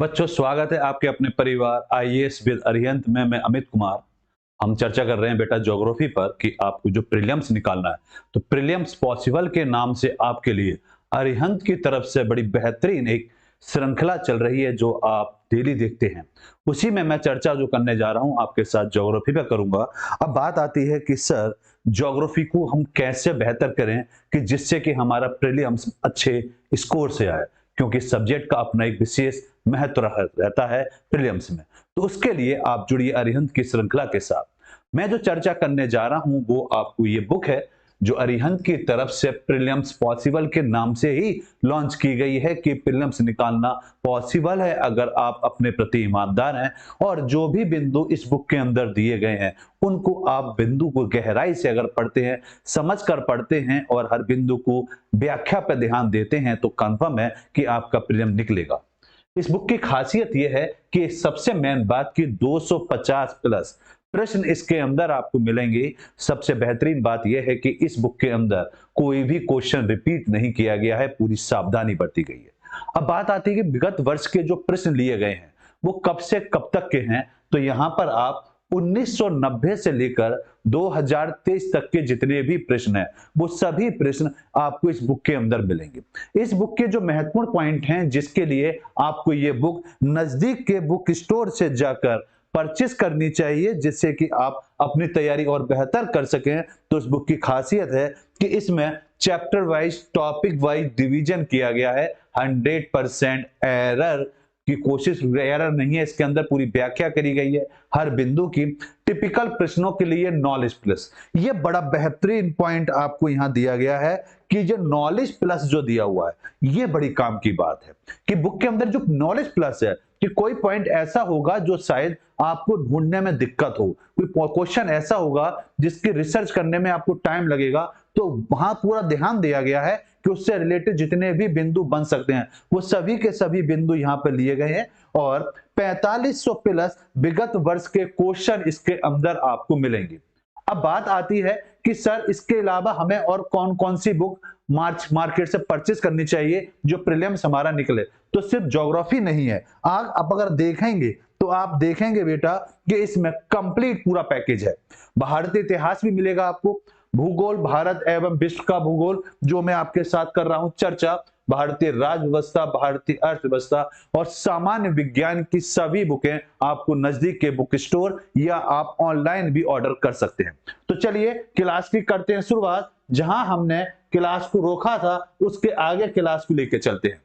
बच्चों, स्वागत है आपके अपने परिवार आईएएस विद अरिहंत में। मैं अमित कुमार। हम चर्चा कर रहे हैं बेटा ज्योग्राफी पर कि आपको जो प्रीलिम्स निकालना है, तो प्रीलिम्स पॉसिबल के नाम से आपके लिए अरिहंत की तरफ से बड़ी बेहतरीन एक श्रृंखला चल रही है जो आप डेली देखते हैं। उसी में मैं चर्चा जो करने जा रहा हूं आपके साथ ज्योग्राफी पे करूंगा। अब बात आती है कि सर, ज्योग्राफी को हम कैसे बेहतर करें कि जिससे कि हमारा प्रीलिम्स अच्छे स्कोर से आए, क्योंकि सब्जेक्ट का अपना एक विशेष महत्व रहता है प्रीलिम्स में। तो उसके लिए आप जुड़िए अरिहंत की श्रृंखला के साथ। मैं जो चर्चा करने जा रहा हूं वो आपको ये बुक है जो अरिहंत की तरफ से प्रीलिम्स पॉसिबल के नाम से ही लॉन्च की गई है कि प्रीलिम्स निकालना पॉसिबल है अगर आप अपने प्रति ईमानदार हैं। और जो भी बिंदु इस बुक के अंदर दिए गए हैं उनको आप बिंदु को गहराई से अगर पढ़ते हैं, समझ कर पढ़ते हैं और हर बिंदु को व्याख्या पर ध्यान देते हैं तो कंफर्म है कि आपका प्रीलिम निकलेगा। इस बुक की खासियत यह है कि सबसे मेन बात कि 250 प्लस प्रश्न इसके अंदर आपको मिलेंगे। सबसे बेहतरीन बात यह है कि इस बुक के अंदर कोई भी क्वेश्चन रिपीट नहीं किया गया है, पूरी सावधानी बरती गई है। अब बात आती है कि विगत वर्ष के जो प्रश्न लिए गए हैं वो कब से कब तक के हैं, तो यहां पर आप 1990 से लेकर 2023 तक के जितने भी प्रश्न हैं वो सभी प्रश्न आपको इस बुक के अंदर मिलेंगे। इस बुक के जो महत्वपूर्ण पॉइंट हैं जिसके लिए आपको ये बुक नजदीक के बुक स्टोर से जाकर परचेस करनी चाहिए जिससे कि आप अपनी तैयारी और बेहतर कर सकें, तो इस बुक की खासियत है कि इसमें chapter wise topic wise division किया गया है। 100% एरर की कोशिश, एरर नहीं है इसके अंदर, पूरी व्याख्या करी गई है हर बिंदु की। टिपिकल प्रश्नों के लिए नॉलेज प्लस, ये बड़ा बेहतरीन पॉइंट आपको यहां दिया गया है कि जो नॉलेज प्लस जो दिया हुआ है ये बड़ी काम की बात है कि बुक के अंदर जो नॉलेज प्लस है कि कोई पॉइंट ऐसा होगा जो शायद आपको ढूंढने में दिक्कत हो, कोई क्वेश्चन ऐसा होगा जिसकी रिसर्च करने में आपको टाइम लगेगा, तो वहां पूरा ध्यान दिया गया है कि उससे रिलेटेड जितने भी बिंदु बन सकते हैं वो सभी के सभी बिंदु यहां पर लिए गए हैं। और 4500 प्लस विगत वर्ष के क्वेश्चन इसके अंदर आपको मिलेंगे। अब बात आती है कि सर इसके अलावा हमें और कौन कौन सी बुक मार्केट से परचेस करनी चाहिए जो प्रीलिम्स हमारा निकले। तो सिर्फ ज्योग्राफी नहीं है, आप अगर देखेंगे तो आप देखेंगे बेटा कि इसमें कंप्लीट पूरा पैकेज है। भारतीय इतिहास भी मिलेगा आपको, भूगोल, भारत एवं विश्व का भूगोल जो मैं आपके साथ कर रहा हूं चर्चा, भारतीय राज्य व्यवस्था, भारतीय अर्थव्यवस्था और सामान्य विज्ञान की सभी बुकें आपको नजदीक के बुक स्टोर या आप ऑनलाइन भी ऑर्डर कर सकते हैं। तो चलिए क्लास की करते हैं शुरुआत। जहां हमने क्लास को रोका था उसके आगे क्लास को लेकर चलते हैं।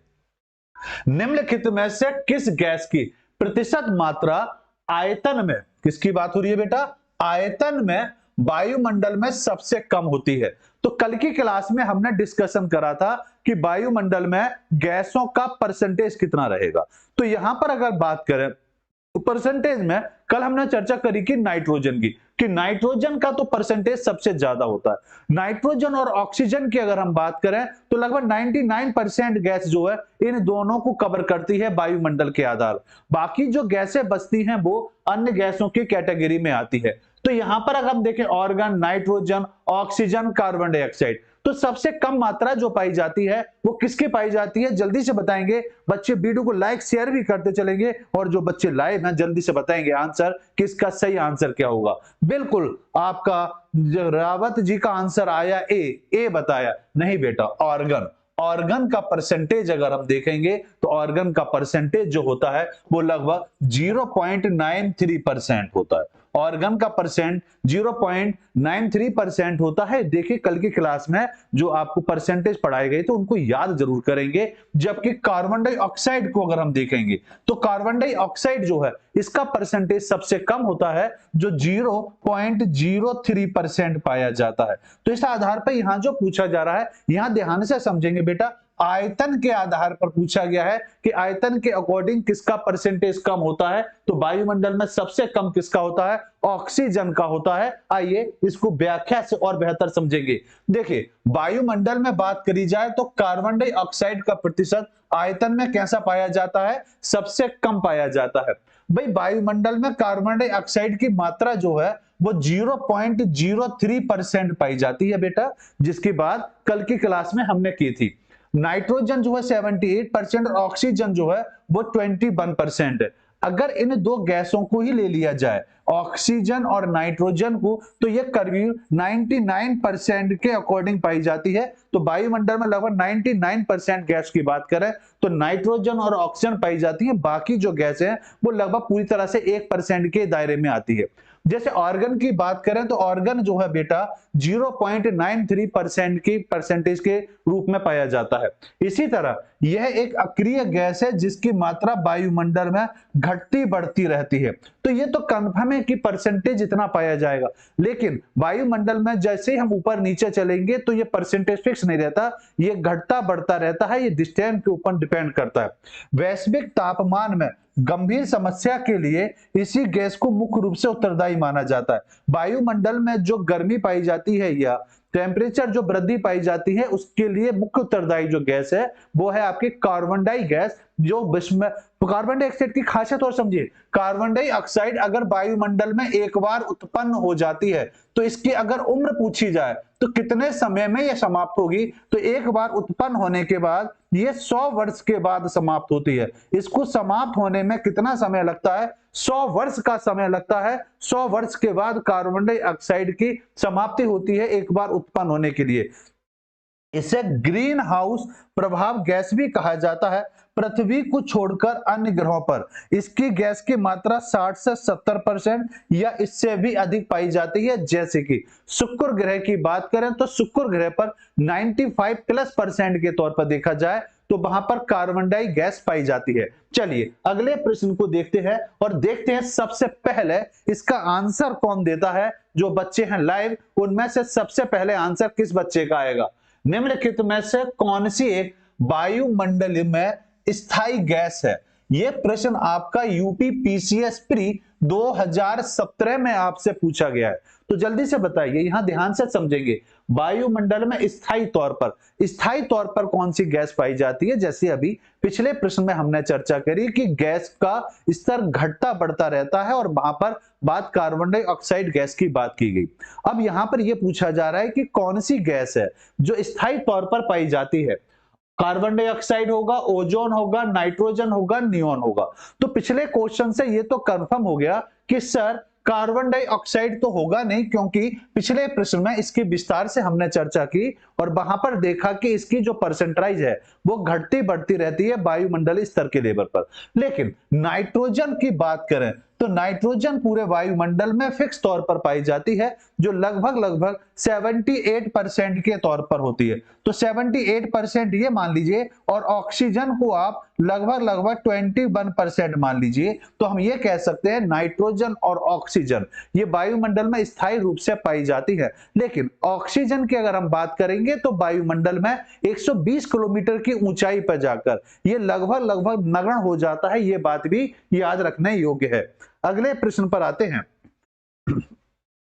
निम्नलिखित में से किस गैस की प्रतिशत मात्रा आयतन में, किसकी बात हो रही है बेटा, आयतन में वायुमंडल में सबसे कम होती है। तो कल की क्लास में हमने डिस्कशन करा था कि वायुमंडल में गैसों का परसेंटेज कितना रहेगा। तो यहां पर अगर बात करें तो परसेंटेज में कल हमने चर्चा करी कि नाइट्रोजन की, कि नाइट्रोजन का तो परसेंटेज सबसे ज्यादा होता है। नाइट्रोजन और ऑक्सीजन की अगर हम बात करें तो लगभग 99% गैस जो है इन दोनों को कवर करती है वायुमंडल के आधार। बाकी जो गैसें बचती हैं वो अन्य गैसों की कैटेगरी में आती है। तो यहां पर अगर हम देखें organ, nitrogen, oxygen, carbon dioxide, तो सबसे कम मात्रा जो पाई जाती है वो किसकी पाई जाती है जल्दी से बताएंगे बच्चे। वीडियो को लाइक शेयर भी करते चलेंगे और जो बच्चे लाइव हैं जल्दी से बताएंगे आंसर कि इसका सही आंसर क्या होगा। बिल्कुल आपका रावत जी का आंसर आया ए बताया, नहीं बेटा ऑर्गन। ऑर्गन का परसेंटेज अगर हम देखेंगे तो ऑर्गन का परसेंटेज जो होता है वो लगभग 0.93% होता है। ऑर्गन का परसेंट 0.93% होता है। देखिए कल की क्लास में जो आपको परसेंटेज पढ़ाए गए तो उनको याद जरूर करेंगे। जबकि कार्बन डाइऑक्साइड को अगर हम देखेंगे तो कार्बन डाइऑक्साइड जो है इसका परसेंटेज सबसे कम होता है जो 0.03% पाया जाता है। तो इस आधार पर यहां जो पूछा जा रहा है यहां ध्यान से समझेंगे बेटा, आयतन के आधार पर पूछा गया है कि आयतन के अकॉर्डिंग किसका परसेंटेज कम होता है। तो वायुमंडल में सबसे कम किसका होता है, ऑक्सीजन का होता है। आइए इसको व्याख्या से और बेहतर समझेंगे। देखिए वायुमंडल में बात करी जाए तो कार्बन डाइऑक्साइड का प्रतिशत आयतन में कैसा पाया जाता है, सबसे कम पाया जाता है। भाई वायुमंडल में कार्बन डाइऑक्साइड की मात्रा जो है वो 0.03% पाई जाती है बेटा, जिसकी बात कल की क्लास में हमने की थी। नाइट्रोजन जो है 78% और ऑक्सीजन जो है वो 21% है। अगर इन दो गैसों को ही ले लिया जाए, ऑक्सीजन और नाइट्रोजन को, तो ये करीब 99% के अकॉर्डिंग पाई जाती है। तो वायुमंडल में लगभग 99% गैस की बात करें तो नाइट्रोजन और ऑक्सीजन पाई जाती है, बाकी जो गैस है वो लगभग पूरी तरह से 1% के दायरे में आती है। जैसे ऑर्गन की बात करें तो ऑर्गन जो है बेटा 0.93% की परसेंटेज के रूप में पाया जाता है। इसी तरह यह एक अक्रिय गैस है जिसकी मात्रा वायुमंडल में घटती बढ़ती रहती है। तो ये तो कंफर्म है कि परसेंटेज इतना पाया जाएगा, लेकिन वायुमंडल में जैसे ही हम ऊपर नीचे चलेंगे तो ये परसेंटेज फिक्स नहीं रहता, ये घटता बढ़ता रहता है, ये डिस्टेंस के ऊपर डिपेंड करता है। वैश्विक तापमान में गंभीर समस्या के लिए इसी गैस को मुख्य रूप से उत्तरदायी माना जाता है। वायुमंडल में जो गर्मी पाई जाती है या टेम्परेचर जो वृद्धि पाई जाती है उसके लिए मुख्य उत्तरदायी जो गैस है वो है आपकी कार्बन डाई गैस, जो विश्व में कार्बन डाइऑक्साइड की खासियत और समझिए। कार्बन डाइऑक्साइड अगर वायुमंडल में एक बार उत्पन्न हो जाती है तो इसकी अगर उम्र पूछी जाए तो कितने समय में यह समाप्त होगी, तो एक बार उत्पन्न होने के बाद ये 100 वर्ष के बाद समाप्त होती है। इसको समाप्त होने में कितना समय लगता है? 100 वर्ष का समय लगता है। 100 वर्ष के बाद कार्बन डाइऑक्साइड की समाप्ति होती है एक बार उत्पन्न होने के लिए। इसे ग्रीन हाउस प्रभाव गैस भी कहा जाता है। पृथ्वी को छोड़कर अन्य ग्रहों पर इसकी गैस की मात्रा 60 से 70% या इससे भी अधिक पाई जाती है। जैसे कि शुक्र ग्रह की बात करें तो शुक्र ग्रह पर 95+% के तौर पर देखा जाए तो वहां पर कार्बन डाई गैस पाई जाती है। चलिए अगले प्रश्न को देखते हैं और देखते हैं सबसे पहले इसका आंसर कौन देता है। जो बच्चे हैं लाइव उनमें से सबसे पहले आंसर किस बच्चे का आएगा? निम्नलिखित में से कौन सी एक वायुमंडल में स्थायी गैस है? यह प्रश्न आपका यूपी पीसीएस प्री 2017 में आपसे पूछा गया है। तो जल्दी से बताइए, यहां ध्यान से समझेंगे। वायुमंडल में स्थायी तौर पर कौन सी गैस पाई जाती है? जैसे अभी पिछले प्रश्न में हमने चर्चा करी कि गैस का स्तर घटता बढ़ता रहता है और वहां पर बात कार्बन डाइऑक्साइड गैस की बात की गई। अब यहां पर यह पूछा जा रहा है कि कौन सी गैस है जो स्थायी तौर पर पाई जाती है। कार्बन डाइऑक्साइड होगा, ओजोन होगा, नाइट्रोजन होगा, नियोन होगा। तो पिछले क्वेश्चन से ये तो कंफर्म हो गया कि सर कार्बन डाइऑक्साइड तो होगा नहीं, क्योंकि पिछले प्रश्न में इसकी विस्तार से हमने चर्चा की और वहां पर देखा कि इसकी जो परसेंटेज है वो घटती बढ़ती रहती है वायुमंडलीय स्तर के लेवल पर। लेकिन नाइट्रोजन की बात करें तो नाइट्रोजन पूरे वायुमंडल में फिक्स तौर पर पाई जाती है, जो लगभग 78% के तौर पर होती है। तो 78% ये मान लीजिए और ऑक्सीजन को आप लगभग 21% मान लीजिए। तो हम ये कह सकते हैं नाइट्रोजन और ऑक्सीजन ये वायुमंडल में स्थायी रूप से पाई जाती है। लेकिन ऑक्सीजन की अगर हम बात करेंगे तो वायुमंडल में 120 किलोमीटर की ऊंचाई पर जाकर ये लगभग नगण्य हो जाता है। ये बात भी याद रखने योग्य है। अगले प्रश्न पर आते हैं।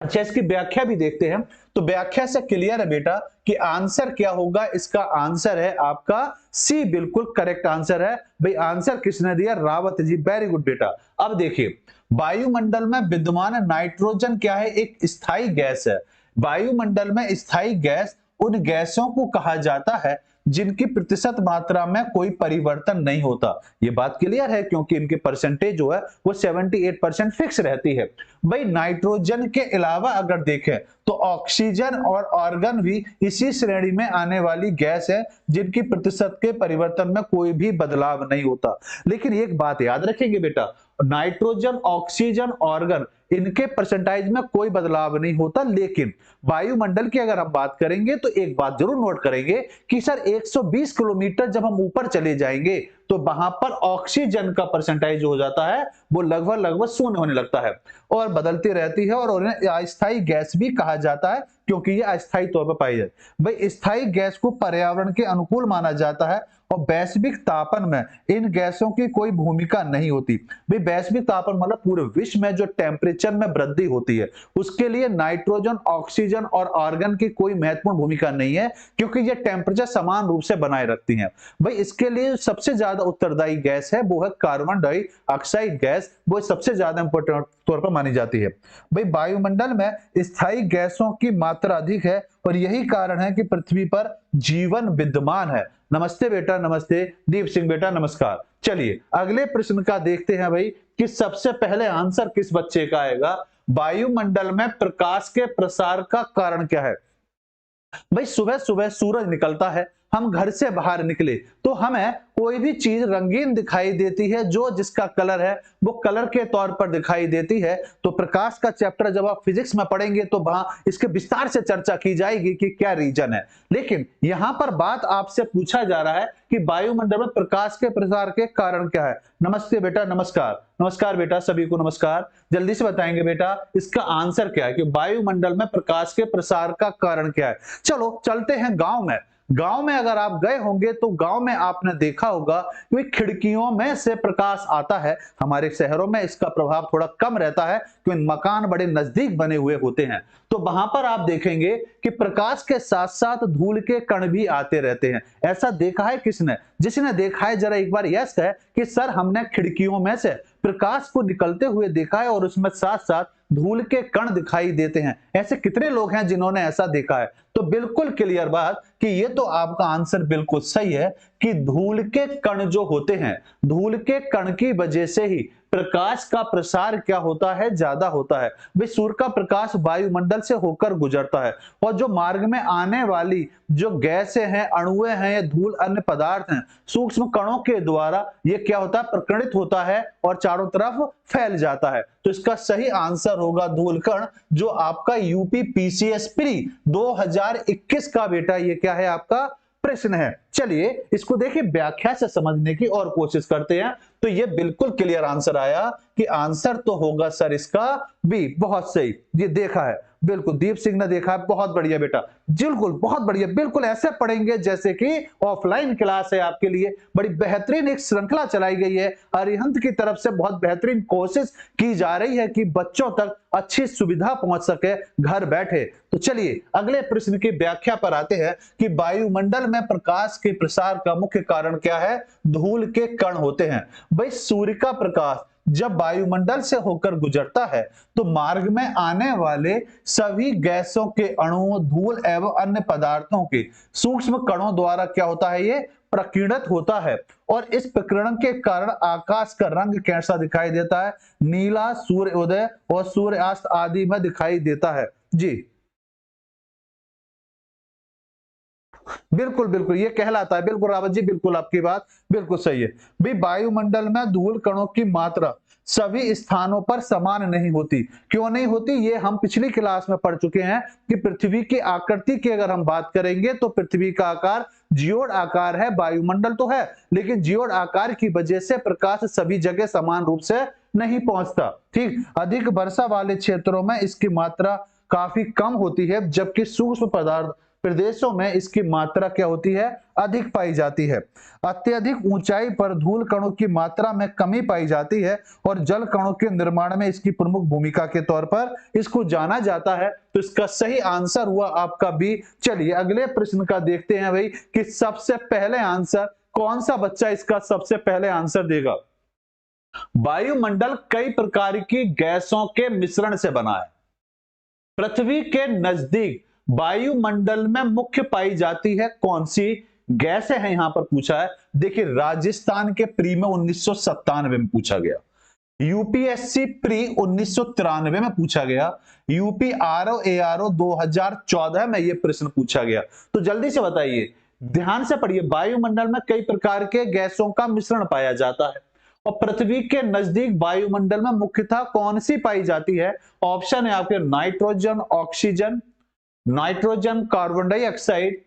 अच्छा, इसकी व्याख्या भी देखते हैं। तो व्याख्या से क्लियर है बेटा कि आंसर क्या होगा। इसका आंसर है आपका सी, बिल्कुल करेक्ट आंसर है। भाई आंसर किसने दिया? रावत जी, वेरी गुड बेटा। अब देखिए वायुमंडल में विद्यमान नाइट्रोजन क्या है? एक स्थायी गैस है। वायुमंडल में स्थायी गैस उन गैसों को कहा जाता है जिनकी प्रतिशत मात्रा में कोई परिवर्तन नहीं होता। ये बात क्लियर है क्योंकि इनकी परसेंटेज जो है वो 78% फिक्स रहती है। भाई नाइट्रोजन के अलावा अगर देखें तो ऑक्सीजन और आर्गन भी इसी श्रेणी में आने वाली गैस है जिनकी प्रतिशत के परिवर्तन में कोई भी बदलाव नहीं होता। लेकिन एक बात याद रखेंगे बेटा, नाइट्रोजन, ऑक्सीजन, आर्गन इनके परसेंटेज में कोई बदलाव नहीं होता। लेकिन वायुमंडल की अगर हम बात करेंगे तो एक बात जरूर नोट करेंगे कि सर 120 किलोमीटर जब हम ऊपर चले जाएंगे तो वहां पर ऑक्सीजन का परसेंटेज हो जाता है वो लगभग शून्य होने लगता है और बदलती रहती है और उन्हें अस्थायी गैस भी कहा जाता है क्योंकि ये अस्थायी तौर पर पाई जाती है। भाई स्थायी गैस को पर्यावरण के अनुकूल माना जाता है और वैश्विक तापन में इन गैसों की कोई भूमिका नहीं होती। भाई वैश्विक तापन मतलब पूरे विश्व में जो टेम्परेचर में वृद्धि होती है उसके लिए नाइट्रोजन, ऑक्सीजन और आर्गन की कोई महत्वपूर्ण भूमिका नहीं है क्योंकि ये टेम्परेचर समान रूप से बनाए रखती हैं। भाई इसके लिए सबसे ज्यादा उत्तरदायी गैस है वो है कार्बन डाइऑक्साइड गैस, वो सबसे ज्यादा इंपॉर्टेंट तौर पर मानी जाती है। भाई वायुमंडल में स्थायी गैसों की मात्रा अधिक है और यही कारण है कि पृथ्वी पर जीवन विद्यमान है। नमस्ते बेटा, नमस्ते दीप सिंह बेटा, नमस्कार। चलिए अगले प्रश्न का देखते हैं भाई कि सबसे पहले आंसर किस बच्चे का आएगा। वायुमंडल में प्रकाश के प्रसार का कारण क्या है। भाई सुबह सुबह सूरज निकलता है, हम घर से बाहर निकले तो हमें कोई भी चीज रंगीन दिखाई देती है, जो जिसका कलर है वो कलर के तौर पर दिखाई देती है। तो प्रकाश का चैप्टर जब आप फिजिक्स में पढ़ेंगे तो वहां इसके विस्तार से चर्चा की जाएगी कि क्या रीजन है। लेकिन यहां पर बात आपसे पूछा जा रहा है कि वायुमंडल में प्रकाश के प्रसार के कारण क्या है। नमस्ते बेटा, नमस्कार। नमस्कार बेटा, सभी को नमस्कार। जल्दी से बताएंगे बेटा इसका आंसर क्या है कि वायुमंडल में प्रकाश के प्रसार का कारण क्या है। चलो चलते हैं गांव में। गांव में अगर आप गए होंगे तो गांव में आपने देखा होगा कि खिड़कियों में से प्रकाश आता है। हमारे शहरों में इसका प्रभाव थोड़ा कम रहता है क्योंकि मकान बड़े नजदीक बने हुए होते हैं। तो वहां पर आप देखेंगे कि प्रकाश के साथ साथ धूल के कण भी आते रहते हैं। ऐसा देखा है किसने? जिसने देखा है जरा एक बार यस है कि सर हमने खिड़कियों में से प्रकाश को निकलते हुए देखा है और उसमें साथ साथ धूल के कण दिखाई देते हैं। ऐसे कितने लोग हैं जिन्होंने ऐसा देखा है? तो बिल्कुल क्लियर बात कि ये तो आपका आंसर बिल्कुल सही है कि धूल के कण जो होते हैं, धूल के कण की वजह से ही प्रकाश का प्रसार क्या होता है, ज्यादा होता है। भाई सूर्य का प्रकाश वायुमंडल से होकर गुजरता है और जो मार्ग में आने वाली जो गैसें हैं, अणुए हैं या धूल अन्य पदार्थ हैं, सूक्ष्म कणों के द्वारा ये क्या होता है, प्रकणित होता है और चारों तरफ फैल जाता है। तो इसका सही आंसर होगा धूल कण, जो आपका यूपी पीसीएस प्री 2021 का बेटा ये क्या है आपका प्रश्न है। चलिए इसको देखिए व्याख्या से समझने की और कोशिश करते हैं। तो ये बिल्कुल क्लियर आंसर आया कि आंसर तो होगा सर इसका बी। बहुत सही, ये देखा है बिल्कुल, दीप सिंह ने देखा है, बहुत बढ़िया बेटा, बिल्कुल बहुत बढ़िया। बिल्कुल ऐसे पढ़ेंगे जैसे कि ऑफलाइन क्लास है आपके लिए। बड़ी बेहतरीन एक श्रृंखला चलाई गई है, अरिहंत की तरफ से बहुत बेहतरीन कोशिश की जा रही है कि बच्चों तक अच्छी सुविधा पहुंच सके घर बैठे। तो चलिए अगले प्रश्न की व्याख्या पर आते हैं कि वायुमंडल में प्रकाश के प्रसार का मुख्य कारण क्या है। धूल के कण होते हैं। भाई सूर्य का प्रकाश जब वायुमंडल से होकर गुजरता है तो मार्ग में आने वाले सभी गैसों के अणुओं, धूल एवं अन्य पदार्थों के सूक्ष्म कणों द्वारा क्या होता है, ये प्रकीर्णित होता है। और इस प्रकीर्णन के कारण आकाश का रंग कैसा दिखाई देता है, नीला सूर्य उदय और सूर्यास्त आदि में दिखाई देता है। जी बिल्कुल बिल्कुल ये कहलाता है, बिल्कुल रावत जी, बिल्कुल आपकी बात बिल्कुल सही है। भाई वायुमंडल में धूल कणों की मात्रा सभी स्थानों पर समान नहीं होती। क्यों नहीं होती, ये हम पिछली क्लास में पढ़ चुके हैं कि पृथ्वी की आकृति की अगर हम बात करेंगे तो पृथ्वी का आकार जियोड आकार है। वायुमंडल तो है लेकिन जियोड आकार की वजह से प्रकाश सभी जगह समान रूप से नहीं पहुंचता। ठीक, अधिक वर्षा वाले क्षेत्रों में इसकी मात्रा काफी कम होती है, जबकि सूक्ष्म पदार्थ प्रदेशों में इसकी मात्रा क्या होती है, अधिक पाई जाती है। अत्यधिक ऊंचाई पर धूल कणों की मात्रा में कमी पाई जाती है और जल कणों के निर्माण में इसकी प्रमुख भूमिका के तौर पर इसको जाना जाता है। तो इसका सही आंसर हुआ आपका बी। चलिए अगले प्रश्न का देखते हैं भाई कि सबसे पहले आंसर कौन सा बच्चा इसका सबसे पहले आंसर देगा। वायुमंडल कई प्रकार की गैसों के मिश्रण से बना है। पृथ्वी के नजदीक वायुमंडल में मुख्य पाई जाती है कौन सी गैसें हैं, यहां पर पूछा है। देखिए राजस्थान के प्री में 1997 में पूछा गया, यूपीएससी प्री 1993 में पूछा गया, यूपी आरओ एआरओ 2014 में यह प्रश्न पूछा गया। तो जल्दी से बताइए, ध्यान से पढ़िए, वायुमंडल में कई प्रकार के गैसों का मिश्रण पाया जाता है और पृथ्वी के नजदीक वायुमंडल में मुख्यतः कौन सी पाई जाती है। ऑप्शन है आपके nitrogen, oxygen, nitrogen carbon dioxide,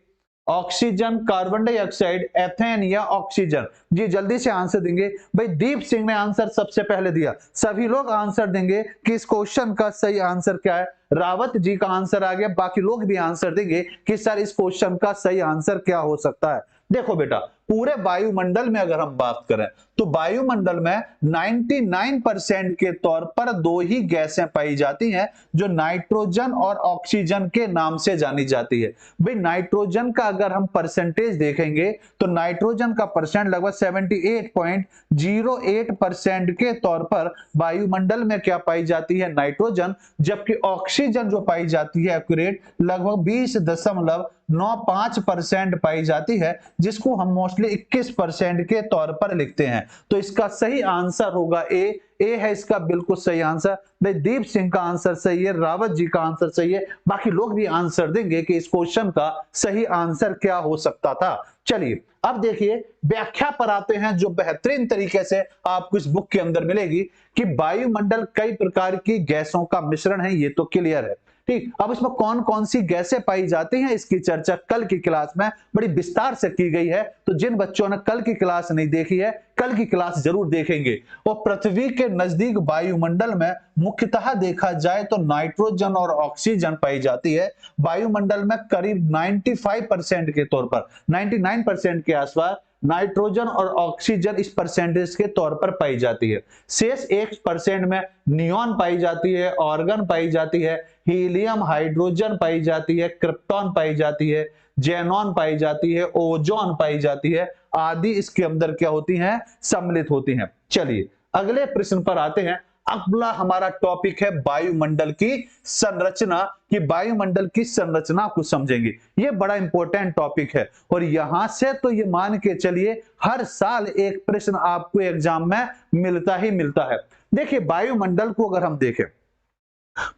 oxygen carbon dioxide, ethane या ऑक्सीजन। जी जल्दी से आंसर देंगे। भाई दीप सिंह ने आंसर सबसे पहले दिया, सभी लोग आंसर देंगे कि इस क्वेश्चन का सही आंसर क्या है। रावत जी का आंसर आ गया, बाकी लोग भी आंसर देंगे कि सर इस क्वेश्चन का सही आंसर क्या हो सकता है। देखो बेटा पूरे वायुमंडल में अगर हम बात करें तो वायुमंडल में 99% के तौर पर दो ही गैसें पाई जाती हैं जो नाइट्रोजन और ऑक्सीजन के नाम से जानी जाती है। भाई नाइट्रोजन का अगर हम परसेंटेज देखेंगे तो नाइट्रोजन का परसेंट लगभग 78.08% के तौर पर वायुमंडल में क्या पाई जाती है, नाइट्रोजन, जबकि ऑक्सीजन जो पाई जाती है एक्यूरेट लगभग 20.95% पाई जाती है, जिसको हम मोस्टली 21% के तौर पर लिखते हैं। तो इसका सही आंसर होगा ए है इसका बिल्कुल सही आंसर। भाई दीप सिंह का आंसर सही है, रावत जी का आंसर सही है, बाकी लोग भी आंसर देंगे कि इस क्वेश्चन का सही आंसर क्या हो सकता था। चलिए अब देखिए व्याख्या पर आते हैं जो बेहतरीन तरीके से आपको इस बुक के अंदर मिलेगी कि वायुमंडल कई प्रकार की गैसों का मिश्रण है, ये तो क्लियर है। ठीक, अब इसमें कौन कौन सी गैसें पाई जाती हैं इसकी चर्चा कल की क्लास में बड़ी विस्तार से की गई है। तो जिन बच्चों ने कल की क्लास नहीं देखी है कल की क्लास जरूर देखेंगे। और पृथ्वी के नजदीक वायुमंडल में मुख्यतः देखा जाए तो नाइट्रोजन और ऑक्सीजन पाई जाती है। वायुमंडल में करीब 95% के तौर पर 99% के आसपास नाइट्रोजन और ऑक्सीजन इस परसेंटेज के तौर पर पाई जाती है। शेष 1% में नियॉन पाई जाती है, ऑर्गन पाई जाती है, हीलियम, हाइड्रोजन पाई जाती है, क्रिप्टॉन पाई जाती है, जेनॉन पाई जाती है, ओजोन पाई जाती है आदि इसके अंदर क्या होती हैं, सम्मिलित होती हैं। चलिए अगले प्रश्न पर आते हैं। अगला हमारा टॉपिक है वायुमंडल की संरचना, कि वायुमंडल की संरचना को समझेंगे। ये बड़ा इंपॉर्टेंट टॉपिक है और यहां से तो ये मान के चलिए हर साल एक प्रश्न आपको एग्जाम में मिलता ही मिलता है। देखिए वायुमंडल को अगर हम देखें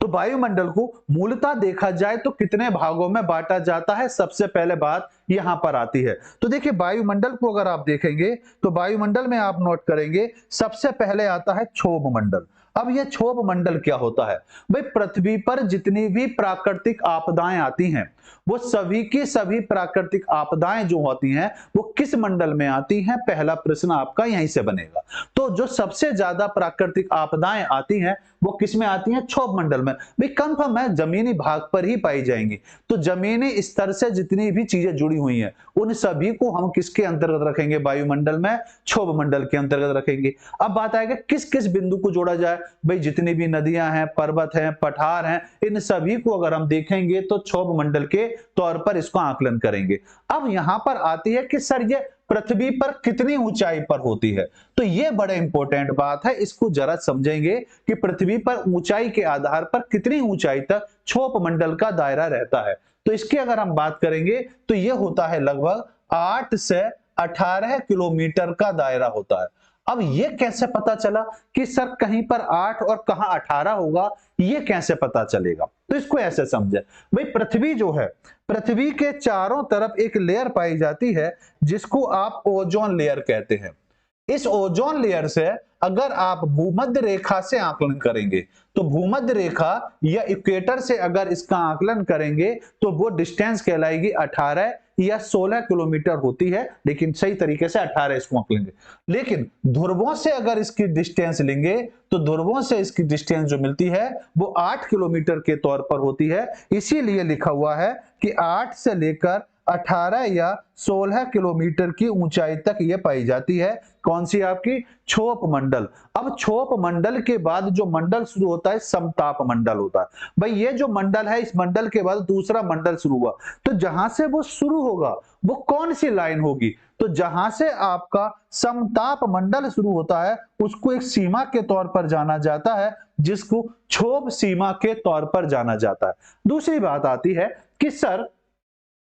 तो वायुमंडल को मूलतः देखा जाए तो कितने भागों में बांटा जाता है, सबसे पहले बात यहां पर आती है। तो देखिए वायुमंडल को अगर आप देखेंगे तो वायुमंडल में आप नोट करेंगे सबसे पहले आता है क्षोभ मंडल। अब यह क्षोभ मंडल क्या होता है, भाई पृथ्वी पर जितनी भी प्राकृतिक आपदाएं आती हैं वो सभी की सभी प्राकृतिक आपदाएं जो होती हैं वो किस मंडल में आती हैं, पहला प्रश्न आपका यहीं से बनेगा। तो जो सबसे ज्यादा प्राकृतिक आपदाएं आती हैं वो किस में आती हैं, क्षोभ मंडल में। भाई कंफर्म है जमीनी भाग पर ही पाई जाएंगी। तो जमीनी स्तर से जितनी भी चीजें जुड़ी हुई हैं उन सभी को हम किसके अंतर्गत रखेंगे, वायुमंडल में क्षोभ मंडल के अंतर्गत रखेंगे। अब बात आएगा किस किस बिंदु को जोड़ा जाए, भाई जितनी भी नदियां हैं, पर्वत हैं, पठार हैं, इन सभी को अगर हम देखेंगे तो क्षोभ मंडल के तौर पर इसको आकलन करेंगे। अब यहां पर आती है कि सर ये पृथ्वी पर कितनी ऊंचाई पर होती है, तो ये बड़े इंपॉर्टेंट बात है, इसको जरा समझेंगे कि पृथ्वी पर ऊंचाई के आधार पर कितनी ऊंचाई तक क्षोभ मंडल का दायरा रहता है। तो इसकी अगर हम बात करेंगे तो ये होता है लगभग 8 से 18 किलोमीटर का दायरा होता है। अब ये कैसे पता चला कि सर कहीं पर 8 और कहां 18 होगा, ये कैसे पता चलेगा, तो इसको ऐसे समझे। भाई पृथ्वी जो है, पृथ्वी के चारों तरफ एक लेयर पाई जाती है जिसको आप ओजोन लेयर कहते हैं। इस ओजोन लेयर से अगर आप भूमध्य रेखा से आकलन करेंगे तो भूमध्य रेखा या इक्वेटर से अगर इसका आकलन करेंगे तो वो डिस्टेंस कहलाएगी 18 या 16 किलोमीटर होती है, लेकिन सही तरीके से 18 इसको आंक लेंगे। लेकिन ध्रुवों से अगर इसकी डिस्टेंस लेंगे तो ध्रुवों से इसकी डिस्टेंस जो मिलती है वो 8 किलोमीटर के तौर पर होती है। इसीलिए लिखा हुआ है कि 8 से लेकर 18 या 16 किलोमीटर की ऊंचाई तक यह पाई जाती है। कौन सी आपकी, क्षोभ मंडल। अब क्षोभ मंडल के बाद जो मंडल शुरू होता है समताप मंडल होता है। भाई ये जो मंडल है इस मंडल के बाद दूसरा मंडल शुरू हुआ, तो जहां से वो शुरू होगा वो कौन सी लाइन होगी, तो जहां से आपका समताप मंडल शुरू होता है उसको एक सीमा के तौर पर जाना जाता है जिसको क्षोभ सीमा के तौर पर जाना जाता है। दूसरी बात आती है कि सर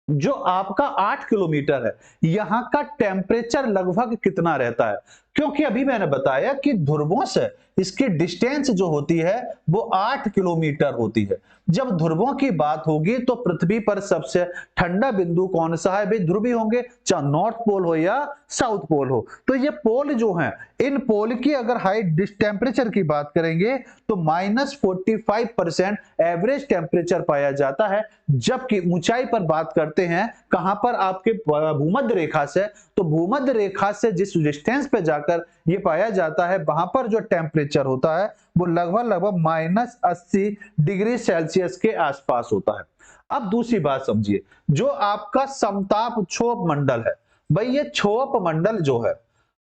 जो आपका 8 किलोमीटर है यहां का टेम्परेचर लगभग कितना रहता है, क्योंकि अभी मैंने बताया कि ध्रुवों से इसकी डिस्टेंस जो होती है वो 8 किलोमीटर होती है। जब ध्रुवों की बात होगी तो पृथ्वी पर सबसे ठंडा बिंदु कौन सा है, भाई ध्रुव ही होंगे, चाहे नॉर्थ पोल हो या साउथ पोल हो। तो ये पोल जो है इन पोल की अगर हाई टेम्परेचर की बात करेंगे तो -45% एवरेज टेम्परेचर पाया जाता है। जबकि ऊंचाई पर बात करते हैं कहां पर, आपके भूमध्य रेखा से, तो भूमध्य रेखा से जिस डिस्टेंस पे जाकर ये पाया जाता है वहां पर जो टेम्परेचर होता है वो लगभग -80 डिग्री सेल्सियस के आसपास होता है। अब दूसरी बात समझिए, जो आपका समताप क्षोभ मंडल है भाई ये क्षोभ मंडल जो है,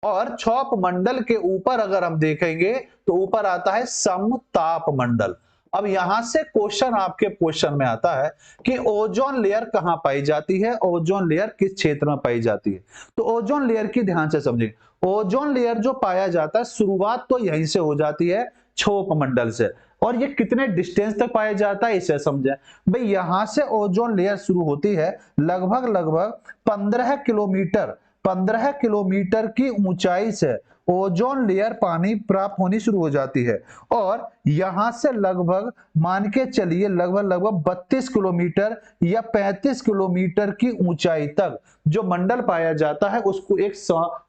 और क्षोभ मंडल के ऊपर अगर हम देखेंगे तो ऊपर आता है समताप मंडल। अब यहां से क्वेश्चन आपके क्वेश्चन में आता है कि ओजोन लेयर कहां पाई जाती है, ओजोन लेयर किस क्षेत्र में पाई जाती है। तो ओजोन लेयर की ध्यान से समझें, ओजोन लेयर जो पाया जाता है शुरुआत तो यहीं से हो जाती है क्षोभ मंडल से, और ये कितने डिस्टेंस तक पाया जाता है इसे समझें। भाई यहां से ओजोन लेयर शुरू होती है लगभग लगभग 15 किलोमीटर की ऊंचाई से ओजोन लेयर पानी प्राप्त होनी शुरू हो जाती है, और यहां से लगभग मान के चलिए लगभग 32 किलोमीटर या 35 किलोमीटर की ऊंचाई तक जो मंडल पाया जाता है उसको एक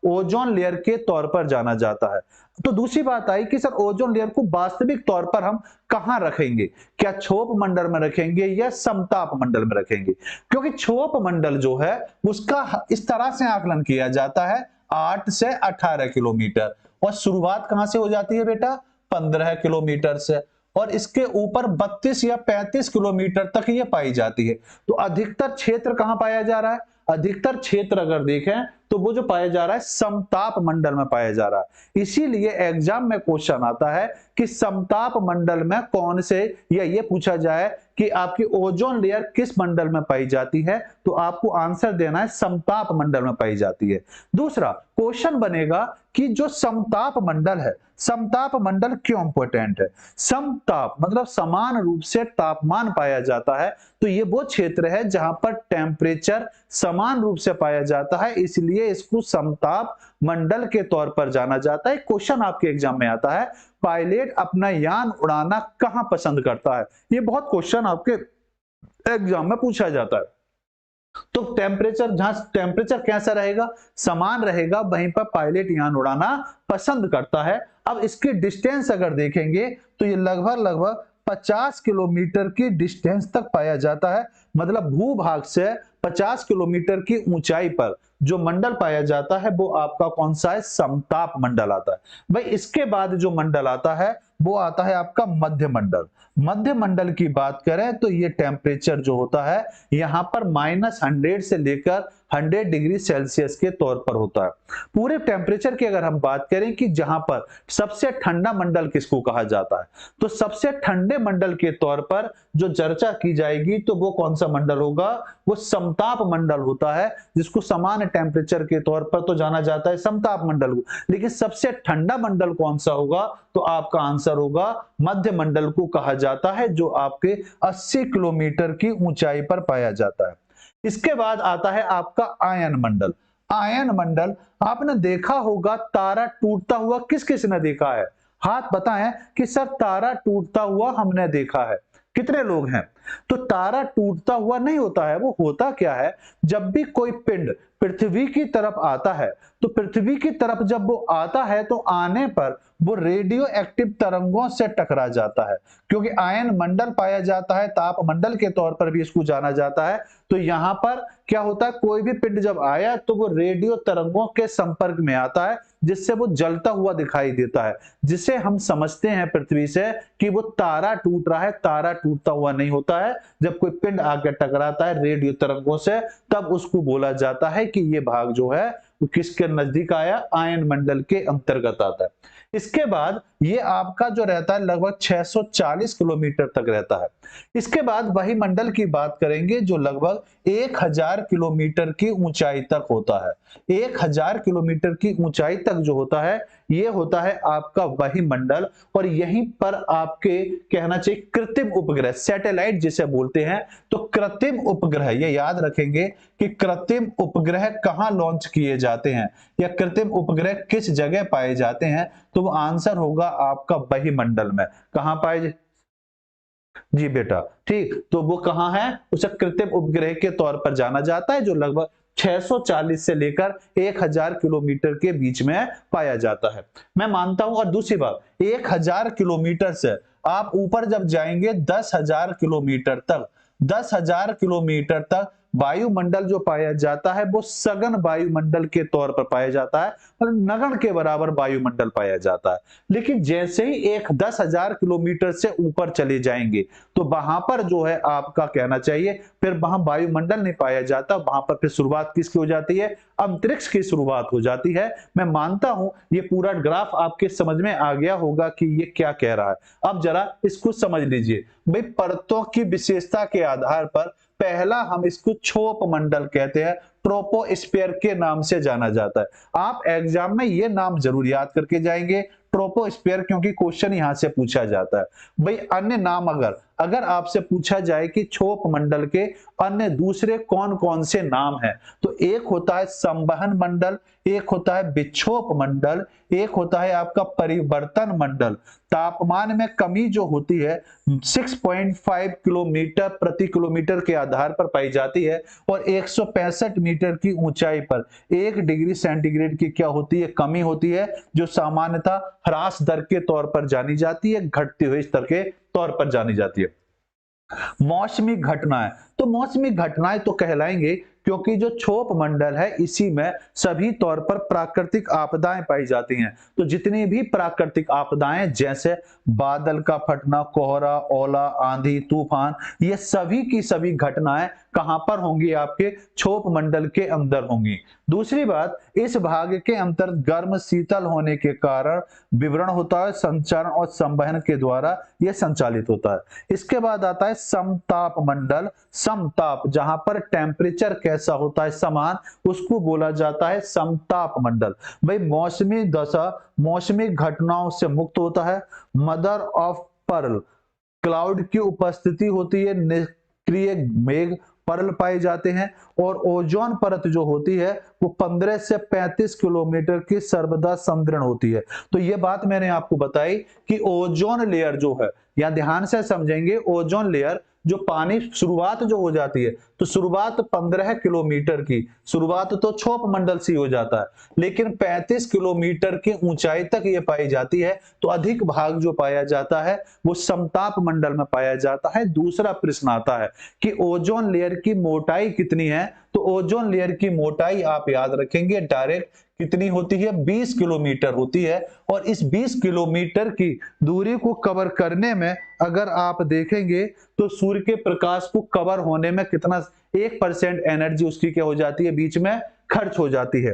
ओजोन लेयर के तौर पर जाना जाता है। तो दूसरी बात आई कि सर ओजोन लेयर को वास्तविक तौर पर हम कहां रखेंगे, क्या क्षोभ मंडल में रखेंगे या समताप मंडल में रखेंगे। क्योंकि क्षोभ मंडल जो है उसका इस तरह से आकलन किया जाता है 8 से 18 किलोमीटर, और शुरुआत कहां से हो जाती है बेटा 15 किलोमीटर से, और इसके ऊपर 32 या 35 किलोमीटर तक ये पाई जाती है। तो अधिकतर क्षेत्र कहां पाया जा रहा है, अधिकतर क्षेत्र अगर देखें तो वो जो पाया जा रहा है समताप मंडल में पाया जा रहा है। इसीलिए एग्जाम में क्वेश्चन आता है कि समताप मंडल में कौन से, या ये पूछा जाए कि आपकी ओजोन लेयर किस मंडल में पाई जाती है, तो आपको आंसर देना है समताप मंडल में पाई जाती है। दूसरा क्वेश्चन बनेगा कि जो समताप मंडल है, समताप मंडल क्यों इंपॉर्टेंट है। समताप मतलब समान रूप से तापमान पाया जाता है, तो ये वो क्षेत्र है जहां पर टेम्परेचर समान रूप से पाया जाता है, इसलिए इसको समताप मंडल के तौर पर जाना जाता है। क्वेश्चन आपके एग्जाम में आता है पायलट अपना यान उड़ाना कहां पसंद करता है, ये बहुत क्वेश्चन आपके एग्जाम में पूछा जाता है। तो टेम्परेचर, जहां टेम्परेचर कैसा रहेगा, समान रहेगा, वहीं पर पायलट यान उड़ाना पसंद करता है। अब इसकी डिस्टेंस अगर देखेंगे तो ये लगभग 50 किलोमीटर की डिस्टेंस तक पाया जाता है, मतलब भूभाग से 50 किलोमीटर की ऊंचाई पर जो मंडल पाया जाता है वो आपका कौन सा है, समताप मंडल आता है। भाई इसके बाद जो मंडल आता है वो आता है आपका मध्य मंडल। मध्य मंडल की बात करें तो ये टेम्परेचर जो होता है यहां पर -100 से लेकर 100 डिग्री सेल्सियस के तौर पर होता है। पूरे टेम्परेचर की अगर हम बात करें कि जहां पर सबसे ठंडा मंडल किसको कहा जाता है, तो सबसे ठंडे मंडल के तौर पर जो चर्चा की जाएगी तो वो कौन सा मंडल होगा, वो समताप मंडल होता है, जिसको समान टेम्परेचर के तौर पर तो जाना जाता है समताप मंडल को। लेकिन सबसे ठंडा मंडल कौन सा होगा, तो आपका आंसर होगा मध्य मंडल को कहा जाता है, जो आपके 80 किलोमीटर की ऊंचाई पर पाया जाता है। इसके बाद आता है आपका आयन मंडल। आयन मंडल आपने देखा होगा तारा टूटता हुआ, किस किस ने देखा है, हाथ बताएं कि सर तारा टूटता हुआ हमने देखा है, कितने लोग हैं। तो तारा टूटता हुआ नहीं होता है, वो होता क्या है, जब भी कोई पिंड पृथ्वी की तरफ आता है तो पृथ्वी की तरफ जब वो आता है तो आने पर वो रेडियो एक्टिव तरंगों से टकरा जाता है। क्योंकि आयन मंडल पाया जाता है, ताप मंडल के तौर पर भी इसको जाना जाता है, तो यहां पर क्या होता है, कोई भी पिंड जब आया तो वो रेडियो तरंगों के संपर्क में आता है, जिससे वो जलता हुआ दिखाई देता है, जिसे हम समझते हैं पृथ्वी से कि वो तारा टूट रहा है। तारा टूटता हुआ नहीं होता है, जब कोई पिंड आकर टकराता है रेडियो तरंगों से तब उसको बोला जाता है कि ये भाग जो है वो किसके नजदीक आया, आयन मंडल के अंतर्गत आता है। इसके बाद ये आपका जो रहता है लगभग 640 किलोमीटर तक रहता है। इसके बाद वही मंडल की बात करेंगे जो लगभग 1000 किलोमीटर की ऊंचाई तक होता है। 1000 किलोमीटर की ऊंचाई तक जो होता है ये होता है आपका वही मंडल, और यहीं पर आपके कहना चाहिए कृत्रिम उपग्रह, सैटेलाइट जिसे बोलते हैं। तो कृत्रिम उपग्रह, ये याद रखेंगे कि कृत्रिम उपग्रह कहां लॉन्च किए जाते हैं या कृत्रिम उपग्रह किस जगह पाए जाते हैं, तो वो आंसर होगा आपका वही मंडल में। कहां पाए जी बेटा, ठीक, तो वो कहां है, उसे कृत्रिम उपग्रह के तौर पर जाना जाता है, जो लगभग 640 से लेकर 1000 किलोमीटर के बीच में पाया जाता है। मैं मानता हूं। और दूसरी बात, 1000 किलोमीटर से आप ऊपर जब जाएंगे 10,000 किलोमीटर तक, 10,000 किलोमीटर तक वायुमंडल जो पाया जाता है वो सघन वायुमंडल के तौर पर पाया जाता है, नगण्य के बराबर वायुमंडल पाया जाता है। लेकिन जैसे ही 10,000 किलोमीटर से ऊपर चले जाएंगे तो वहां पर जो है आपका कहना चाहिए फिर वहां वायुमंडल नहीं पाया जाता, वहां पर फिर शुरुआत किसकी हो जाती है, अंतरिक्ष की शुरुआत हो जाती है। मैं मानता हूं ये पूरा ग्राफ आपके समझ में आ गया होगा कि ये क्या कह रहा है। अब जरा इसको समझ लीजिए भाई, परतों की विशेषता के आधार पर पहला हम इसको क्षोभ मंडल कहते हैं, ट्रोपोस्फीयर के नाम से जाना जाता है। आप एग्जाम में ये नाम जरूर याद करके जाएंगे, ट्रोपोस्फीयर, क्योंकि क्वेश्चन यहां से पूछा जाता है। भाई अन्य नाम अगर आपसे पूछा जाए कि क्षोभ मंडल के अन्य दूसरे कौन कौन से नाम हैं, तो एक होता है संवहन मंडल, एक होता है विक्षोभ मंडल, एक होता है आपका परिवर्तन मंडल। तापमान में कमी जो होती है 6.5 किलोमीटर प्रति किलोमीटर के आधार पर पाई जाती है और 165 मीटर की ऊंचाई पर 1 डिग्री सेंटीग्रेड की क्या होती है, कमी होती है, जो सामान्यतः ह्रास दर के तौर पर जानी जाती है, घटते हुए स्तर के तौर पर जानी जाती है। मौसमी घटनाएं, तो मौसमी घटनाएं तो कहलाएंगे क्योंकि जो क्षोभ मंडल है इसी में सभी तौर पर प्राकृतिक आपदाएं पाई जाती हैं। तो जितनी भी प्राकृतिक आपदाएं जैसे बादल का फटना, कोहरा, ओला, आंधी, तूफान, ये सभी की सभी घटनाएं कहां पर होंगी, आपके क्षोभ मंडल के अंदर होंगी। दूसरी बात, इस भाग के अंतर्गत गर्म शीतल होने के कारण विवरण होता है, संचरण और संवहन के द्वारा यह संचालित होता है। इसके बाद आता है समताप मंडल। समताप, जहां पर टेम्परेचर कैसा होता है समान, उसको बोला जाता है समताप मंडल। भाई मौसमी दशा मौसमी घटनाओं से मुक्त होता है। मदर ऑफ पर्ल, क्लाउड की उपस्थिति होती है, निष्क्रिय मेघ पर्ल पाए जाते हैं। और ओजोन परत जो होती है वो 15 से 35 किलोमीटर की सर्वदा संदृढ़ होती है। तो ये बात मैंने आपको बताई कि ओजोन लेयर जो है, या ध्यान से समझेंगे, ओजोन लेयर जो पानी शुरुआत जो हो जाती है, तो शुरुआत 15 किलोमीटर की शुरुआत तो क्षोभ मंडल से हो जाता है, लेकिन 35 किलोमीटर की ऊंचाई तक ये पाई जाती है। तो अधिक भाग जो पाया जाता है वो समताप मंडल में पाया जाता है। दूसरा प्रश्न आता है कि ओजोन लेयर की मोटाई कितनी है, तो ओजोन लेयर की मोटाई आप याद रखेंगे डायरेक्ट कितनी होती है, 20 किलोमीटर होती है। और इस 20 किलोमीटर की दूरी को कवर करने में अगर आप देखेंगे तो सूर्य के प्रकाश को कवर होने में कितना 1% एनर्जी उसकी क्या हो जाती है, बीच में खर्च हो जाती है।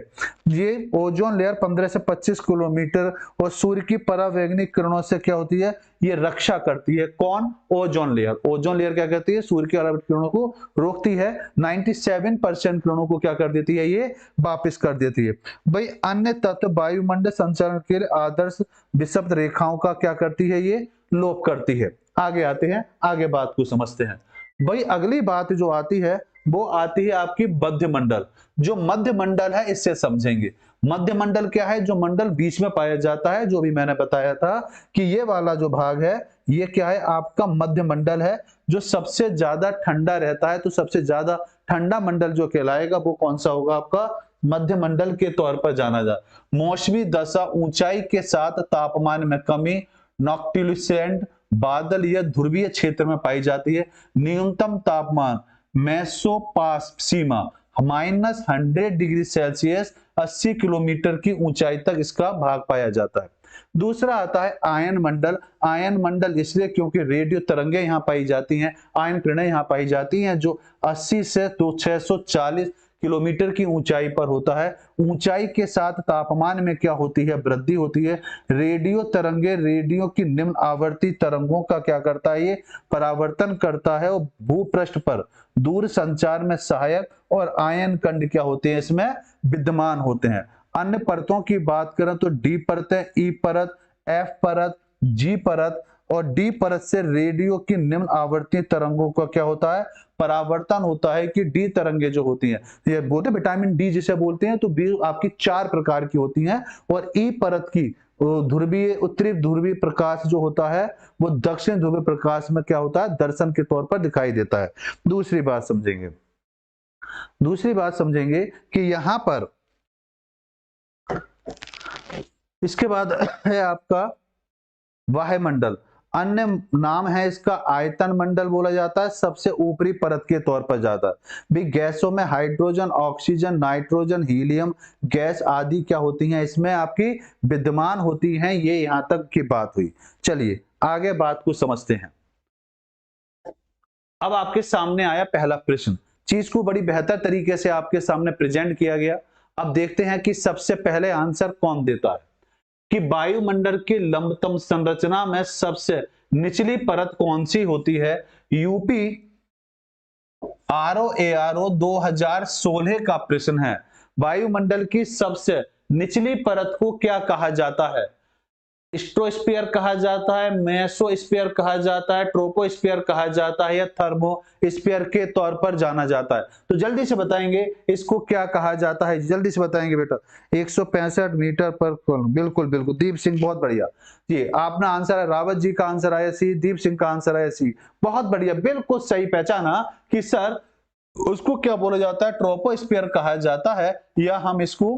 ये ओजोन लेयर 15 से 25 किलोमीटर और सूर्य की परावैंगनिक किरणों से क्या होती है, ये रक्षा करती है। कौन? Ozone layer. ओजोन लेयर क्या करती है, सूर्य की परावैंगनिक किरणों को रोकती है। 97% किरणों को क्या कर देती है, ये वापस कर देती है। भाई अन्य तत्व वायुमंडल संचरण के लिए आदर्श विषुवत रेखाओं का क्या करती है, ये लोप करती है। आगे आते हैं, आगे बात को समझते हैं। भाई अगली बात जो आती है वो आती है आपकी मध्य मंडल। जो मध्य मंडल है इससे समझेंगे। मध्य मंडल क्या है, जो मंडल बीच में पाया जाता है, जो भी मैंने बताया था कि ये वाला जो भाग है ये क्या है, आपका मध्य मंडल है, जो सबसे ज्यादा ठंडा रहता है। तो सबसे ज्यादा ठंडा मंडल जो कहलाएगा वो कौन सा होगा, आपका मध्य मंडल के तौर पर जाना जाता। मौसमी दशा ऊंचाई के साथ तापमान में कमी, नॉक्टिलुसेंट बादल या ध्रुवीय क्षेत्र में पाई जाती है। न्यूनतम तापमान मेसोपासीमा -100 डिग्री सेल्सियस 80 किलोमीटर की ऊंचाई तक इसका भाग पाया जाता है। दूसरा आता है आयन मंडल। आयन मंडल इसलिए क्योंकि रेडियो तरंगे यहाँ पाई जाती हैं, आयन किरणें यहाँ पाई जाती हैं, जो 80 से 640 किलोमीटर की ऊंचाई पर होता है। ऊंचाई के साथ तापमान में क्या होती है, वृद्धि होती है। रेडियो तरंगे रेडियो की निम्न आवर्ती तरंगों का क्या करता है, ये परावर्तन करता है और भूपृष्ठ पर दूर संचार में सहायक और आयन कण क्या होते हैं, इसमें विद्यमान होते हैं। अन्य परतों की बात करें तो डी परत है, ई परत, एफ परत, जी परत और डी परत से रेडियो की निम्न आवर्ती तरंगों का क्या होता है, परावर्तन होता है। कि डी तरंगे जो होती हैं, ये बोलते विटामिन डी जिसे बोलते हैं, तो बी आपकी 4 प्रकार की होती हैं। और ई परत की ध्रुवीय उत्तरी ध्रुवीय प्रकाश जो होता है वो दक्षिण ध्रुवीय प्रकाश में क्या होता है, दर्शन के तौर पर दिखाई देता है। दूसरी बात समझेंगे कि यहां पर इसके बाद है आपका वायुमंडल। अन्य नाम है इसका आयतन मंडल बोला जाता है, सबसे ऊपरी परत के तौर पर जाता है। भी गैसों में hydrogen, oxygen, nitrogen, helium gas आदि क्या होती हैं, इसमें आपकी विद्यमान होती हैं। ये यहां तक की बात हुई। चलिए आगे बात को समझते हैं। अब आपके सामने आया पहला प्रश्न, चीज को बड़ी बेहतर तरीके से आपके सामने प्रेजेंट किया गया। अब देखते हैं कि सबसे पहले आंसर कौन देता है कि वायुमंडल की लंबतम संरचना में सबसे निचली परत कौन सी होती है। यूपी आरओ 2016 का प्रश्न है। वायुमंडल की सबसे निचली परत को क्या कहा जाता है? स्ट्रोस्फीयर कहा जाता है, मेसोस्फीयर कहा जाता है, ट्रोपोस्फीयर कहा जाता है या थर्मोस्फीयर के तौर पर जाना जाता है। तो जल्दी से बताएंगे इसको क्या कहा जाता है, जल्दी से बताएंगे बेटा। 165 मीटर पर कौन? बिल्कुल बिल्कुल दीप सिंह, बहुत बढ़िया जी। आपने आंसर है, रावत जी का आंसर आया सी, दीप सिंह का आंसर आया सी। बहुत बढ़िया, बिल्कुल सही पहचाना कि सर उसको क्या बोला जाता है, ट्रोपोस्फीयर कहा जाता है, या हम इसको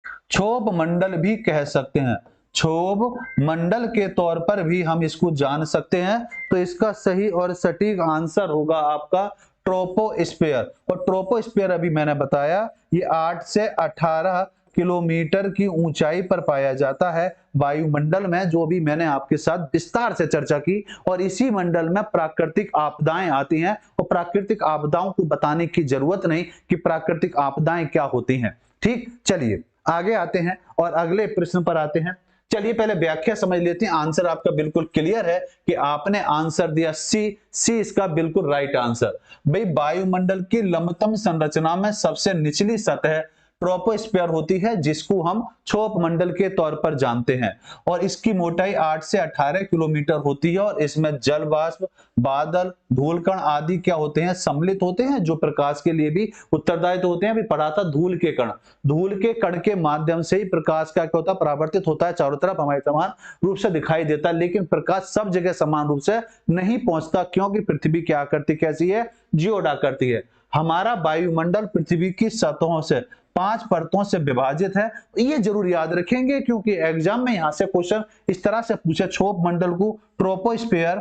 क्षोभ मंडल भी कह सकते हैं। क्षोभ मंडल के तौर पर भी हम इसको जान सकते हैं। तो इसका सही और सटीक आंसर होगा आपका ट्रोपोस्फीयर। और ट्रोपोस्फीयर अभी मैंने बताया ये 8 से 18 किलोमीटर की ऊंचाई पर पाया जाता है वायुमंडल में, जो भी मैंने आपके साथ विस्तार से चर्चा की। और इसी मंडल में प्राकृतिक आपदाएं आती हैं, और प्राकृतिक आपदाओं को बताने की जरूरत नहीं कि प्राकृतिक आपदाएं क्या होती हैं। ठीक, चलिए आगे आते हैं और अगले प्रश्न पर आते हैं। चलिए पहले व्याख्या समझ लेते हैं। आंसर आपका बिल्कुल क्लियर है कि आपने आंसर दिया सी, सी इसका बिल्कुल राइट आंसर। भाई वायुमंडल की लंबतम संरचना में सबसे निचली सतह ट्रोपोस्फीयर होती है, जिसको हम क्षोभ मंडल के तौर पर जानते हैं। और इसकी मोटाई 8 से 18 किलोमीटर होती है, और इसमें जल वाष्प, बादल, धूल कण आदि क्या होते हैं, सम्मिलित होते हैं, जो प्रकाश के लिए भी उत्तरदायी होते हैं। अभी पढ़ा था धूल के कण। धूल के कण के माध्यम से ही प्रकाश क्या होता है, परावर्तित होता है, चारों तरफ हमारे समान रूप से दिखाई देता है। लेकिन प्रकाश सब जगह समान रूप से नहीं पहुंचता, क्योंकि पृथ्वी क्या करती, कैसी है, जियोड आकृति है। हमारा वायुमंडल पृथ्वी की सतहों से 5 परतों से विभाजित है। ये जरूर याद रखेंगे, क्योंकि एग्जाम में यहां से क्वेश्चन इस तरह से पूछे, क्षोभ मंडल को ट्रोपोस्फीयर,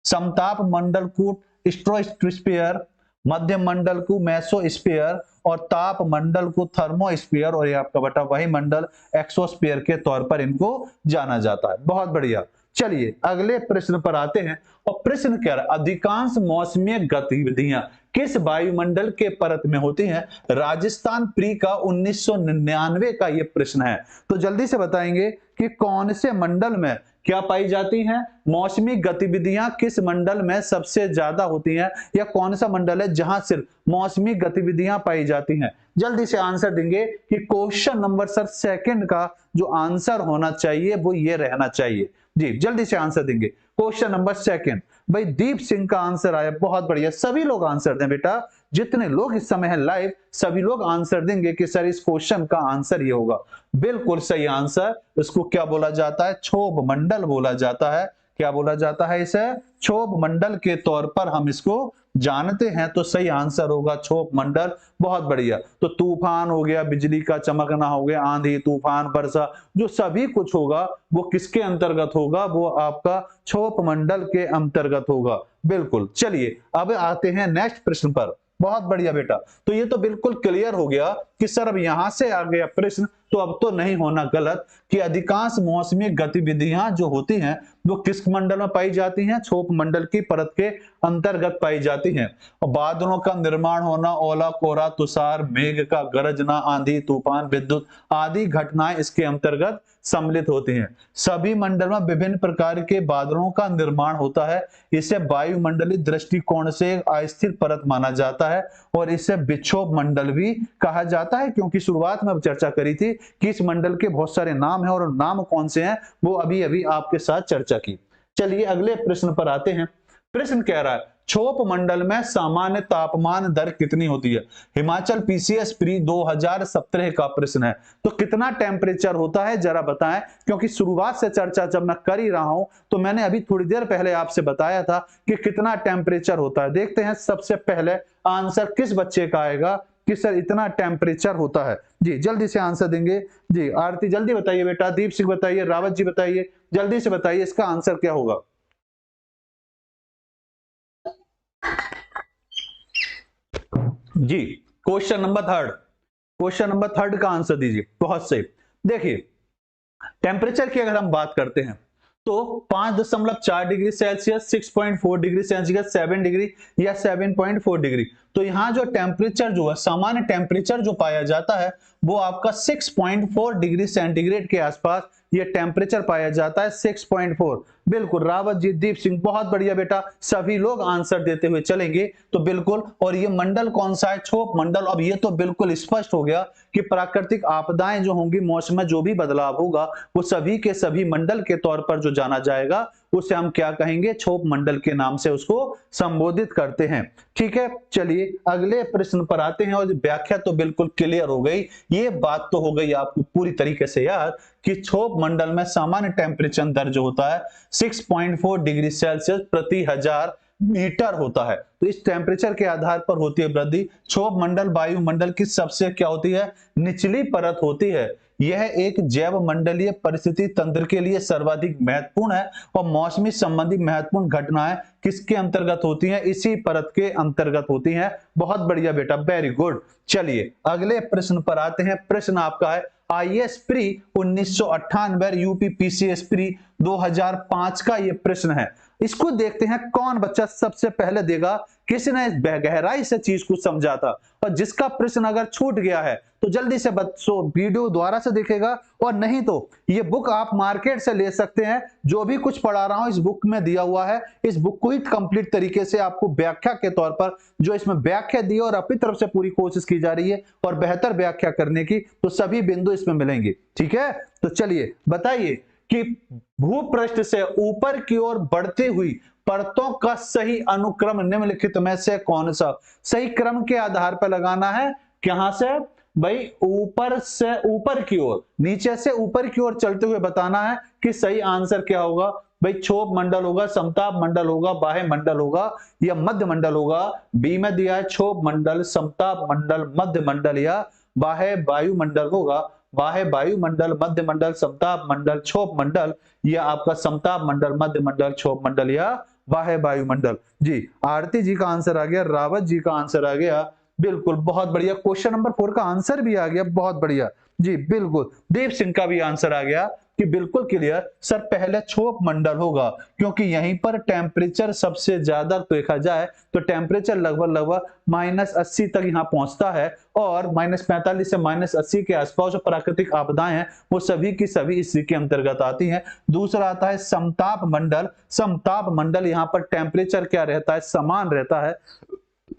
समताप मंडल को स्ट्रोस्फीयर, मध्य मंडल को मेसोस्फीयर, और ताप मंडल को थर्मोस्फीयर, और ये आपका बटा वही मंडल एक्सोस्फीयर के तौर पर इनको जाना जाता है। बहुत बढ़िया। चलिए अगले प्रश्न पर आते हैं। और प्रश्न क्या है, अधिकांश मौसमी गतिविधियां किस वायुमंडल के परत में होती हैं? राजस्थान प्री का 1999 का यह प्रश्न है। तो जल्दी से बताएंगे कि कौन से मंडल में क्या पाई जाती हैं, मौसमी गतिविधियां किस मंडल में सबसे ज्यादा होती हैं, या कौन सा मंडल है जहां सिर्फ मौसमी गतिविधियां पाई जाती हैं। जल्दी से आंसर देंगे कि क्वेश्चन नंबर सर सेकंड का जो आंसर होना चाहिए वो ये रहना चाहिए। जी जल्दी से आंसर देंगे क्वेश्चन नंबर सेकंड। भाई दीप सिंह का आंसर आया, बहुत बढ़िया। सभी लोग आंसर दें बेटा, जितने लोग इस समय है लाइव, सभी लोग आंसर देंगे कि सर इस क्वेश्चन का आंसर ये होगा। बिल्कुल सही आंसर। इसको क्या बोला जाता है, क्षोभ मंडल बोला जाता है। क्या बोला जाता है इसे, क्षोभ मंडल के तौर पर हम इसको जानते हैं। तो सही आंसर होगा क्षोभ मंडल। बहुत बढ़िया। तो तूफान हो गया, बिजली का चमकना हो गया, आंधी तूफान वर्षा, जो सभी कुछ होगा वो किसके अंतर्गत होगा, वो आपका क्षोभ मंडल के अंतर्गत होगा। बिल्कुल। चलिए अब आते हैं नेक्स्ट प्रश्न पर। बहुत बढ़िया बेटा। तो ये तो बिल्कुल क्लियर हो गया कि सर अब यहां से आ गया प्रश्न, तो अब तो नहीं होना गलत कि अधिकांश मौसमी गतिविधियां जो होती हैं वो किस मंडल में पाई जाती हैं, क्षोभ मंडल की परत के अंतर्गत पाई जाती हैं। और बादलों का निर्माण होना, ओला कोहरा, तुषार, मेघ का गरजना, आंधी तूफान, विद्युत आदि घटनाएं इसके अंतर्गत सम्मिलित होती हैं। सभी मंडल में विभिन्न प्रकार के बादलों का निर्माण होता है। इसे वायुमंडलीय दृष्टिकोण से अस्थिर परत माना जाता है, और इसे विक्षोभ मंडल भी कहा जाता है। क्योंकि शुरुआत में चर्चा करी थी कि इस मंडल के बहुत सारे नाम हैं, और नाम कौन से हैं वो अभी अभी आपके साथ चर्चा की। चलिए अगले प्रश्न पर आते हैं। प्रश्न कह रहा है क्षोभ मंडल में सामान्य तापमान दर कितनी होती है? हिमाचल पीसीएस प्री 2017 का प्रश्न है। तो कितना टेम्परेचर होता है जरा बताएं, क्योंकि शुरुआत से चर्चा जब मैं कर ही रहा हूं तो मैंने अभी थोड़ी देर पहले आपसे बताया था कि कितना टेम्परेचर होता है। देखते हैं सबसे पहले आंसर किस बच्चे का आएगा कि सर इतना टेम्परेचर होता है। जी जल्दी से आंसर देंगे। जी आरती जल्दी बताइए बेटा, दीप सिंह बताइए, रावत जी बताइए, जल्दी से बताइए इसका आंसर क्या होगा। जी, question number third, question number third का आंसर दीजिए। बहुत सही। देखिए, टेम्परेचर की अगर हम बात करते हैं तो 5.4 degree Celsius, 6.4 degree Celsius, 7 degree या 7.4 डिग्री। तो यहाँ जो टेम्परेचर जो है, सामान्य टेम्परेचर जो पाया जाता है वो आपका 6.4 डिग्री सेंटीग्रेड के आसपास ये टेम्परेचर पाया जाता है। 6.4। बिल्कुल रावत जी, दीप सिंह, बहुत बढ़िया बेटा, सभी लोग आंसर देते हुए चलेंगे तो बिल्कुल। और ये मंडल कौन सा है? क्षोभ मंडल। अब ये तो बिल्कुल स्पष्ट हो गया कि प्राकृतिक आपदाएं जो होंगी, मौसम में जो भी बदलाव होगा वो सभी के सभी मंडल के तौर पर जो जाना जाएगा उसे हम क्या कहेंगे? क्षोभ मंडल के नाम से उसको संबोधित करते हैं। ठीक है, चलिए अगले प्रश्न पर आते हैं। और व्याख्या तो बिल्कुल क्लियर हो गई, ये बात तो हो गई आपको पूरी तरीके से याद कि क्षोभ मंडल में सामान्य टेम्परेचर दर्ज होता है 6.4 डिग्री सेल्सियस प्रति 1000 मीटर होता है। तो इस टेम्परेचर के आधार पर होती है वृद्धि। क्षोभ मंडल वायुमंडल की सबसे क्या होती है? निचली परत होती है। यह एक जैव मंडलीय परिस्थिति तंत्र के लिए सर्वाधिक महत्वपूर्ण है और मौसमी संबंधी महत्वपूर्ण घटनाएं किसके अंतर्गत होती हैं? इसी परत के अंतर्गत होती हैं। बहुत बढ़िया बेटा, वेरी गुड। चलिए अगले प्रश्न पर आते हैं। प्रश्न आपका है IAS प्री 1998 UPPCS प्री 2005 का ये प्रश्न है। इसको देखते हैं कौन बच्चा सबसे पहले देगा, किसने गहराई से चीज को समझा था। और जिसका प्रश्न अगर छूट गया है तो जल्दी से बच्चों वीडियो दोबारा से देखेगा, और नहीं तो ये बुक आप मार्केट से ले सकते हैं। जो भी कुछ पढ़ा रहा हूं इस बुक में दिया हुआ है, इस बुक को ही कंप्लीट तरीके से आपको व्याख्या के तौर पर जो इसमें व्याख्या दी और अपनी तरफ से पूरी कोशिश की जा रही है और बेहतर व्याख्या करने की, तो सभी बिंदु इसमें मिलेंगे। ठीक है, तो चलिए बताइए कि भूपृष्ठ से ऊपर की ओर बढ़ती हुई परतों का सही अनुक्रम निम्नलिखित में से कौन सा? सही क्रम के आधार पर लगाना है। कहां से भाई? ऊपर से ऊपर की ओर, नीचे से ऊपर की ओर चलते हुए बताना है कि सही आंसर क्या होगा। भाई क्षोभ मंडल होगा, समताप मंडल होगा, बाह्य मंडल होगा या मध्य मंडल होगा। बी में दिया है क्षोभ मंडल, समताप मंडल, मध्य मंडल या बाह्य वायुमंडल होगा। बाह्य वायुमंडल, मध्य मंडल, समताप मंडल, क्षोभ मंडल, या आपका समताप मंडल, मध्य मंडल, क्षोभ मंडल या बाह्य वायुमंडल। जी, आरती जी का आंसर आ गया, रावत जी का आंसर आ गया। बिल्कुल बहुत बढ़िया। क्वेश्चन नंबर 4 का आंसर भी आ गया, बहुत बढ़िया जी। बिल्कुल दीप सिंह का भी आंसर आ गया कि बिल्कुल क्लियर सर, पहले क्षोभ मंडल होगा क्योंकि यहीं पर टेम्परेचर सबसे ज्यादा देखा जाए तो टेम्परेचर लगभग -80 तक यहाँ पहुंचता है और -45 से -80 के आसपास जो प्राकृतिक आपदाएं हैं वो सभी की सभी इसी के अंतर्गत आती हैं। दूसरा आता है समताप मंडल। समताप मंडल यहाँ पर टेम्परेचर क्या रहता है? समान रहता है।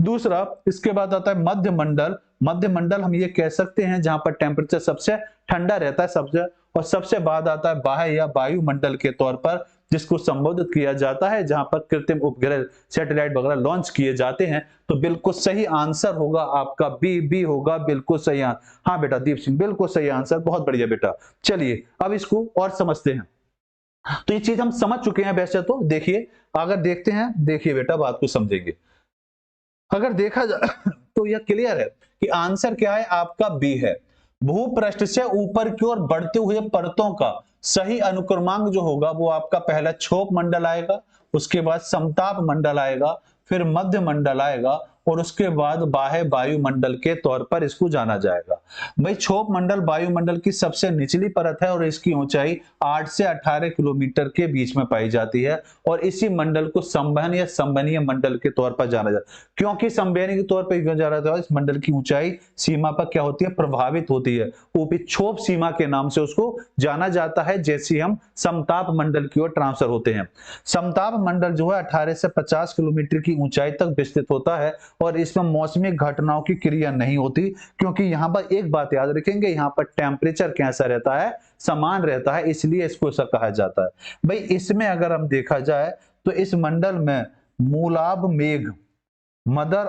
दूसरा इसके बाद आता है मध्य मंडल। मध्य मंडल हम ये कह सकते हैं जहां पर टेम्परेचर सबसे ठंडा रहता है सबसे। और सबसे बाद आता है बाह्य या वायुमंडल के तौर पर, जिसको संबोधित किया जाता है जहां पर कृत्रिम उपग्रह, सैटेलाइट वगैरह लॉन्च किए जाते हैं। तो बिल्कुल सही आंसर होगा आपका बी होगा, बिल्कुल सही आंसर। हाँ बेटा दीप सिंह, बिल्कुल सही आंसर, बहुत बढ़िया बेटा। चलिए अब इसको और समझते हैं। तो ये चीज हम समझ चुके हैं वैसे तो। देखिए अगर देखते हैं, देखिए बेटा बात को समझेंगे। अगर देखा जाए तो यह क्लियर है कि आंसर क्या है आपका? बी है। भूपृष्ठ से ऊपर की ओर बढ़ते हुए परतों का सही अनुक्रमांक जो होगा वो आपका पहला क्षोभ मंडल आएगा, उसके बाद समताप मंडल आएगा, फिर मध्य मंडल आएगा और उसके बाद बाह्य वायुमंडल के तौर पर इसको जाना जाएगा। भाई क्षोभ मंडल वायुमंडल की सबसे निचली परत है और इसकी ऊंचाई 8 से 18 किलोमीटर के बीच में पाई जाती है और इसी मंडल को संवहन या संवहनीय मंडल के तौर पर जाना जाता है। क्योंकि संवहनीय के तौर पर क्यों जाना जाता है? इस मंडल की ऊंचाई सीमा पर क्या होती है? प्रभावित होती है। ऊपरी क्षोभ सीमा के नाम से उसको जाना जाता है जैसे हम समताप मंडल की ओर ट्रांसफर होते हैं। समताप मंडल जो है 18 से 50 किलोमीटर की ऊंचाई तक विस्तृत होता है और इसमें मौसमी घटनाओं की क्रिया नहीं होती, क्योंकि यहां पर एक बात याद रखेंगे, यहां पर टेम्परेचर कैसा रहता है? समान रहता है, इसलिए इसको ऐसा कहा जाता है। भाई इसमें अगर हम देखा जाए तो इस मंडल में मूलाभ मेघ, मदर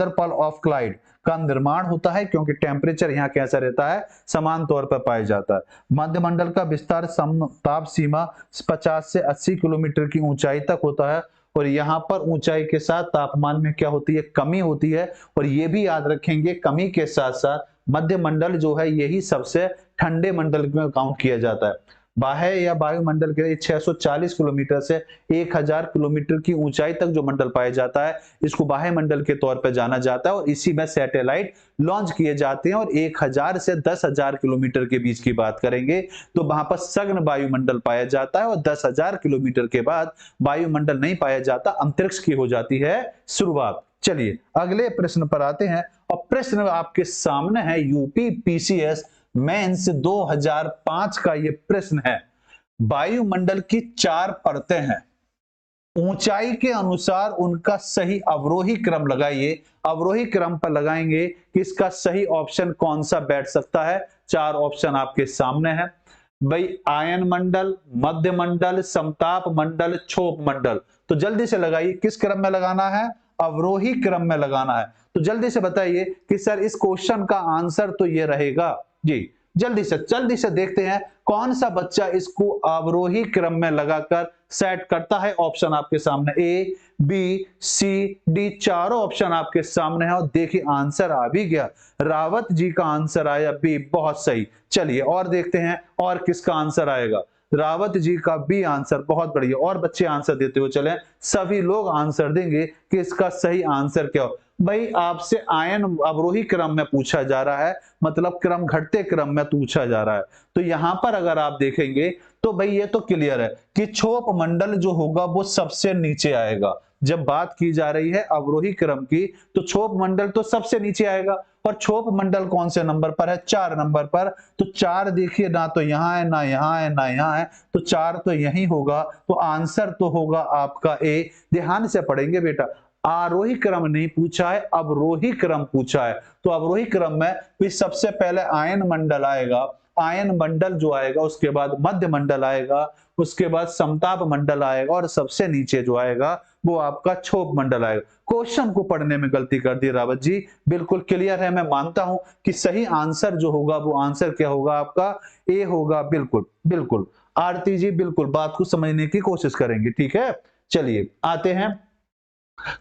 पर्ल ऑफ क्लाइड का निर्माण होता है, क्योंकि टेम्परेचर यहाँ कैसा रहता है? समान तौर पर पाया जाता है। मध्य मंडल का विस्तार समताप सीमा 50 से 80 किलोमीटर की ऊंचाई तक होता है और यहाँ पर ऊंचाई के साथ तापमान में क्या होती है? कमी होती है। और ये भी याद रखेंगे कमी के साथ साथ मध्य मंडल जो है यही सबसे ठंडे मंडल में काउंट किया जाता है। बाह्य या वायुमंडल के लिए 640 किलोमीटर से 1000 किलोमीटर की ऊंचाई तक जो मंडल पाया जाता है इसको बाह्य मंडल के तौर पर जाना जाता है और इसी में सैटेलाइट लॉन्च किए जाते हैं। और 1000 से 10,000 किलोमीटर के बीच की बात करेंगे तो वहां पर सघन वायुमंडल पाया जाता है और 10,000 किलोमीटर के बाद वायुमंडल नहीं पाया जाता, अंतरिक्ष की हो जाती है शुरुआत। चलिए अगले प्रश्न पर आते हैं और प्रश्न आपके सामने है यूपी पीसीएस मेंस 2005 का ये प्रश्न है। वायुमंडल की 4 परतें हैं, ऊंचाई के अनुसार उनका सही अवरोही क्रम लगाइए। अवरोही क्रम पर लगाएंगे कि इसका सही ऑप्शन कौन सा बैठ सकता है। 4 ऑप्शन आपके सामने है भाई, आयन मंडल, मध्य मंडल, समताप मंडल, क्षोभ मंडल। तो जल्दी से लगाइए किस क्रम में लगाना है, अवरोही क्रम में लगाना है। तो जल्दी से बताइए कि सर इस क्वेश्चन का आंसर तो ये रहेगा जी। जल्दी से देखते हैं कौन सा बच्चा इसको अवरोही क्रम में लगाकर सेट करता है। ऑप्शन आपके सामने ए, बी, सी, डी, चारों ऑप्शन आपके सामने है और देखिए आंसर आ भी गया। रावत जी का आंसर आया बी, बहुत सही। चलिए और देखते हैं और किसका आंसर आएगा। रावत जी का बी आंसर, बहुत बढ़िया। और बच्चे आंसर देते हुए चले, सभी लोग आंसर देंगे कि इसका सही आंसर क्या हो। भाई आपसे आयन अवरोही क्रम में पूछा जा रहा है, मतलब क्रम घटते क्रम में पूछा जा रहा है। तो यहां पर अगर आप देखेंगे तो भाई ये तो क्लियर है कि क्षोभ मंडल जो होगा वो सबसे नीचे आएगा। जब बात की जा रही है अवरोही क्रम की तो क्षोभ मंडल तो सबसे नीचे आएगा। और क्षोभ मंडल कौन से नंबर पर है, 4 नंबर पर। तो 4 देखिए ना तो यहां है, ना यहां है, ना यहां है, तो 4 तो यही होगा। तो आंसर तो होगा आपका ए। ध्यान से पढ़ेंगे बेटा, आरोही क्रम नहीं पूछा है, अवरोही क्रम पूछा है। तो अवरोही क्रम में भी सबसे पहले आयन मंडल आएगा, आयन मंडल जो आएगा उसके बाद मध्य मंडल आएगा, उसके बाद समताप मंडल आएगा और सबसे नीचे जो आएगा वो आपका क्षोभ मंडल आएगा। क्वेश्चन को पढ़ने में गलती कर दी रावत जी, बिल्कुल क्लियर है। मैं मानता हूं कि सही आंसर जो होगा वो आंसर क्या होगा आपका, ए होगा। बिल्कुल बिल्कुल आरती जी, बिल्कुल बात को समझने की कोशिश करेंगे, ठीक है। चलिए आते हैं,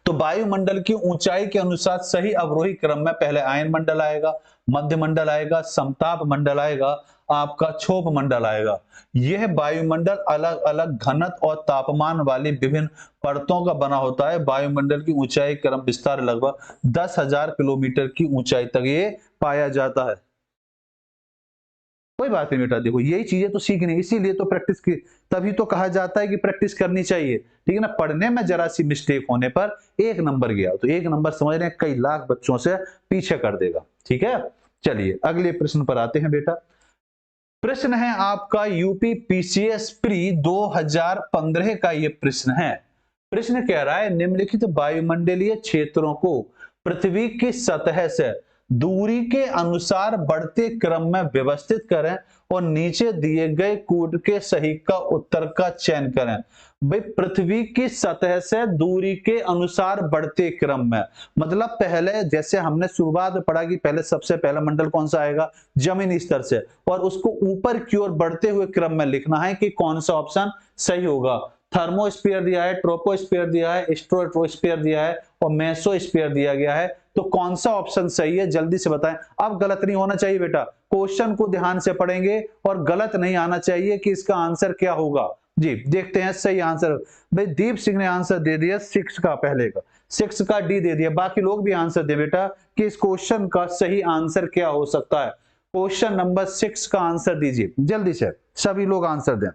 तो वायुमंडल की ऊंचाई के अनुसार सही अवरोही क्रम में पहले आयन मंडल आएगा, मध्य मंडल आएगा, समताप मंडल आएगा, आपका क्षोभ मंडल आएगा। यह वायुमंडल अलग अलग घनत्व और तापमान वाली विभिन्न परतों का बना होता है। वायुमंडल की ऊंचाई क्रम विस्तार लगभग 10,000 किलोमीटर की ऊंचाई तक ये पाया जाता है। कोई बात नहीं बेटा, देखो यही चीजें तो सीखनी, इसीलिए तो प्रैक्टिस की, तभी तो कहा जाता है कि प्रैक्टिस करनी चाहिए, ठीक है ना। पढ़ने में जरा सी मिस्टेक होने पर 1 नंबर गया तो 1 नंबर समझ रहे हैं कई लाख बच्चों से पीछे कर देगा, ठीक है। चलिए अगले प्रश्न पर आते हैं बेटा। प्रश्न है आपका यूपी पीसीएस प्री 2015 का ये प्रश्न है। प्रश्न कह रहा है निम्नलिखित वायुमंडलीय क्षेत्रों को पृथ्वी की सतह से दूरी के अनुसार बढ़ते क्रम में व्यवस्थित करें और नीचे दिए गए कूट के सही का उत्तर का चयन करें। भाई पृथ्वी की सतह से दूरी के अनुसार बढ़ते क्रम में, मतलब पहले जैसे हमने शुरुआत में पढ़ा कि पहले सबसे पहला मंडल कौन सा आएगा, जमीनी स्तर से, और उसको ऊपर की ओर बढ़ते हुए क्रम में लिखना है कि कौन सा ऑप्शन सही होगा। थर्मोस्फीयर दिया है, ट्रोपोस्फीयर दिया है, स्ट्रेटोस्फीयर दिया है और मेसोस्फीयर दिया गया है। तो कौन सा ऑप्शन सही है जल्दी से बताएं। अब गलत नहीं होना चाहिए बेटा, क्वेश्चन को ध्यान से पढ़ेंगे और गलत नहीं आना चाहिए कि इसका आंसर क्या होगा। जी देखते हैं सही आंसर। भाई दीप सिंह ने आंसर दे दिया 6 का, पहले का 6 का डी दे दिया। बाकी लोग भी आंसर दे बेटा कि इस क्वेश्चन का सही आंसर क्या हो सकता है। क्वेश्चन नंबर 6 का आंसर दीजिए जल्दी से, सभी लोग आंसर दें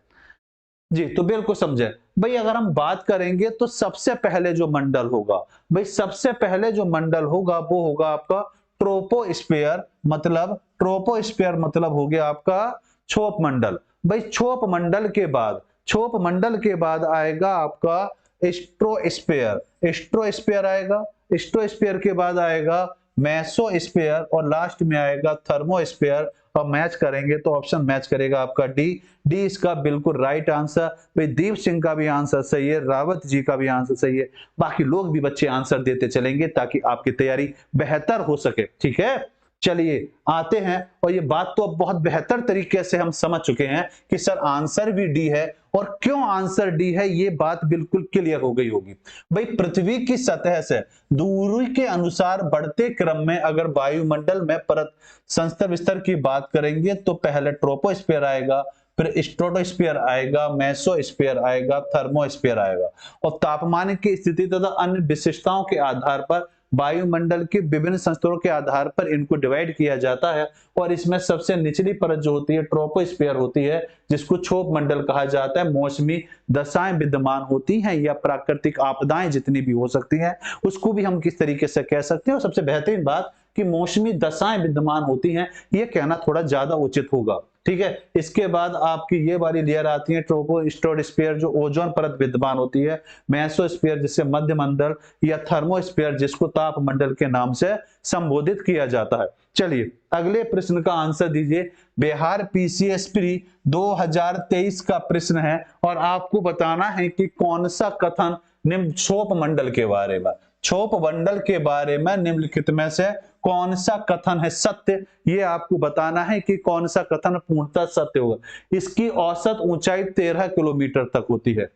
जी। तो बिल्कुल समझे भाई, अगर हम बात करेंगे तो सबसे पहले जो मंडल होगा, भाई सबसे पहले जो मंडल होगा वो होगा आपका ट्रोपोस्फीयर, मतलब ट्रोपोस्फीयर मतलब हो गया आपका क्षोभ मंडल। भाई क्षोभ मंडल के बाद, क्षोभ मंडल के बाद आएगा आपका स्ट्रोस्फीयर, स्ट्रोस्फीयर आएगा, स्ट्रोस्फीयर के बाद आएगा मेसोस्फीयर और लास्ट में आएगा थर्मोस्फीयर। और मैच करेंगे तो ऑप्शन मैच करेगा आपका डी, डी इसका बिल्कुल राइट आंसर। भाई दीप सिंह का भी आंसर सही है, रावत जी का भी आंसर सही है, बाकी लोग भी बच्चे आंसर देते चलेंगे ताकि आपकी तैयारी बेहतर हो सके, ठीक है। चलिए आते हैं, और ये बात तो अब बहुत बेहतर तरीके से हम समझ चुके हैं कि सर आंसर भी डी है, और क्यों आंसर डी है ये बात बिल्कुल क्लियर हो गई होगी। भाई पृथ्वी की सतह से दूरी के अनुसार बढ़ते क्रम में अगर वायुमंडल में परत संस्तर विस्तर की बात करेंगे तो पहले ट्रोपोस्फीयर आएगा, फिर स्ट्रेटोस्फीयर आएगा, मेसोस्फीयर आएगा, थर्मोस्फीयर आएगा। और तापमान की स्थिति तथा अन्य विशिष्टताओं के आधार पर वायुमंडल के विभिन्न स्तरों के आधार पर इनको डिवाइड किया जाता है। और इसमें सबसे निचली परत जो होती है ट्रोपोस्फीयर होती है, जिसको क्षोभ मंडल कहा जाता है। मौसमी दशाएं विद्यमान होती हैं या प्राकृतिक आपदाएं जितनी भी हो सकती हैं उसको भी हम किस तरीके से कह सकते हैं। और सबसे बेहतरीन बात कि मौसमी दशाएं विद्यमान होती हैं, ये कहना थोड़ा ज्यादा उचित होगा। ठीक है, इसके बाद आपकी ये वाली लेयर आती है ट्रोपोस्फीयर जो ओजोन परत विद्यमान होती है, मेसोस्फीयर जिसे मध्य मंडल या थर्मोस्फीयर जिसको ताप मंडल के नाम से संबोधित किया जाता है। चलिए अगले प्रश्न का आंसर दीजिए। बिहार पीसीएस प्री 2023 का प्रश्न है और आपको बताना है कि कौन सा कथन निम्न क्षोभ मंडल के बारे में, क्षोभ मंडल के बारे में निम्नलिखित में से कौन सा कथन है सत्य, ये आपको बताना है कि कौन सा कथन पूर्णतः सत्य होगा। इसकी औसत ऊंचाई 13 किलोमीटर तक होती है।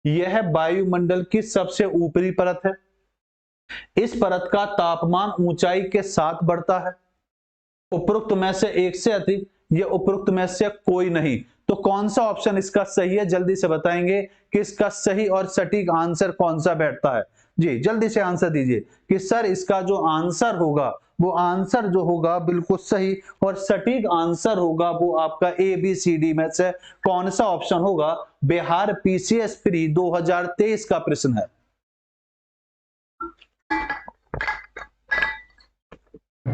यह वायुमंडल की सबसे ऊपरी परत है। इस परत का तापमान ऊंचाई के साथ बढ़ता है। उपरोक्त में से एक से अधिक, यह उपरोक्त में से कोई नहीं। तो कौन सा ऑप्शन इसका सही है, जल्दी से बताएंगे कि इसका सही और सटीक आंसर कौन सा बैठता है। जी जल्दी से आंसर दीजिए कि सर इसका जो आंसर होगा वो आंसर जो होगा बिल्कुल सही और सटीक आंसर होगा वो आपका ABCD में से कौन सा ऑप्शन होगा। बिहार पीसीएस प्री 2023 का प्रश्न है।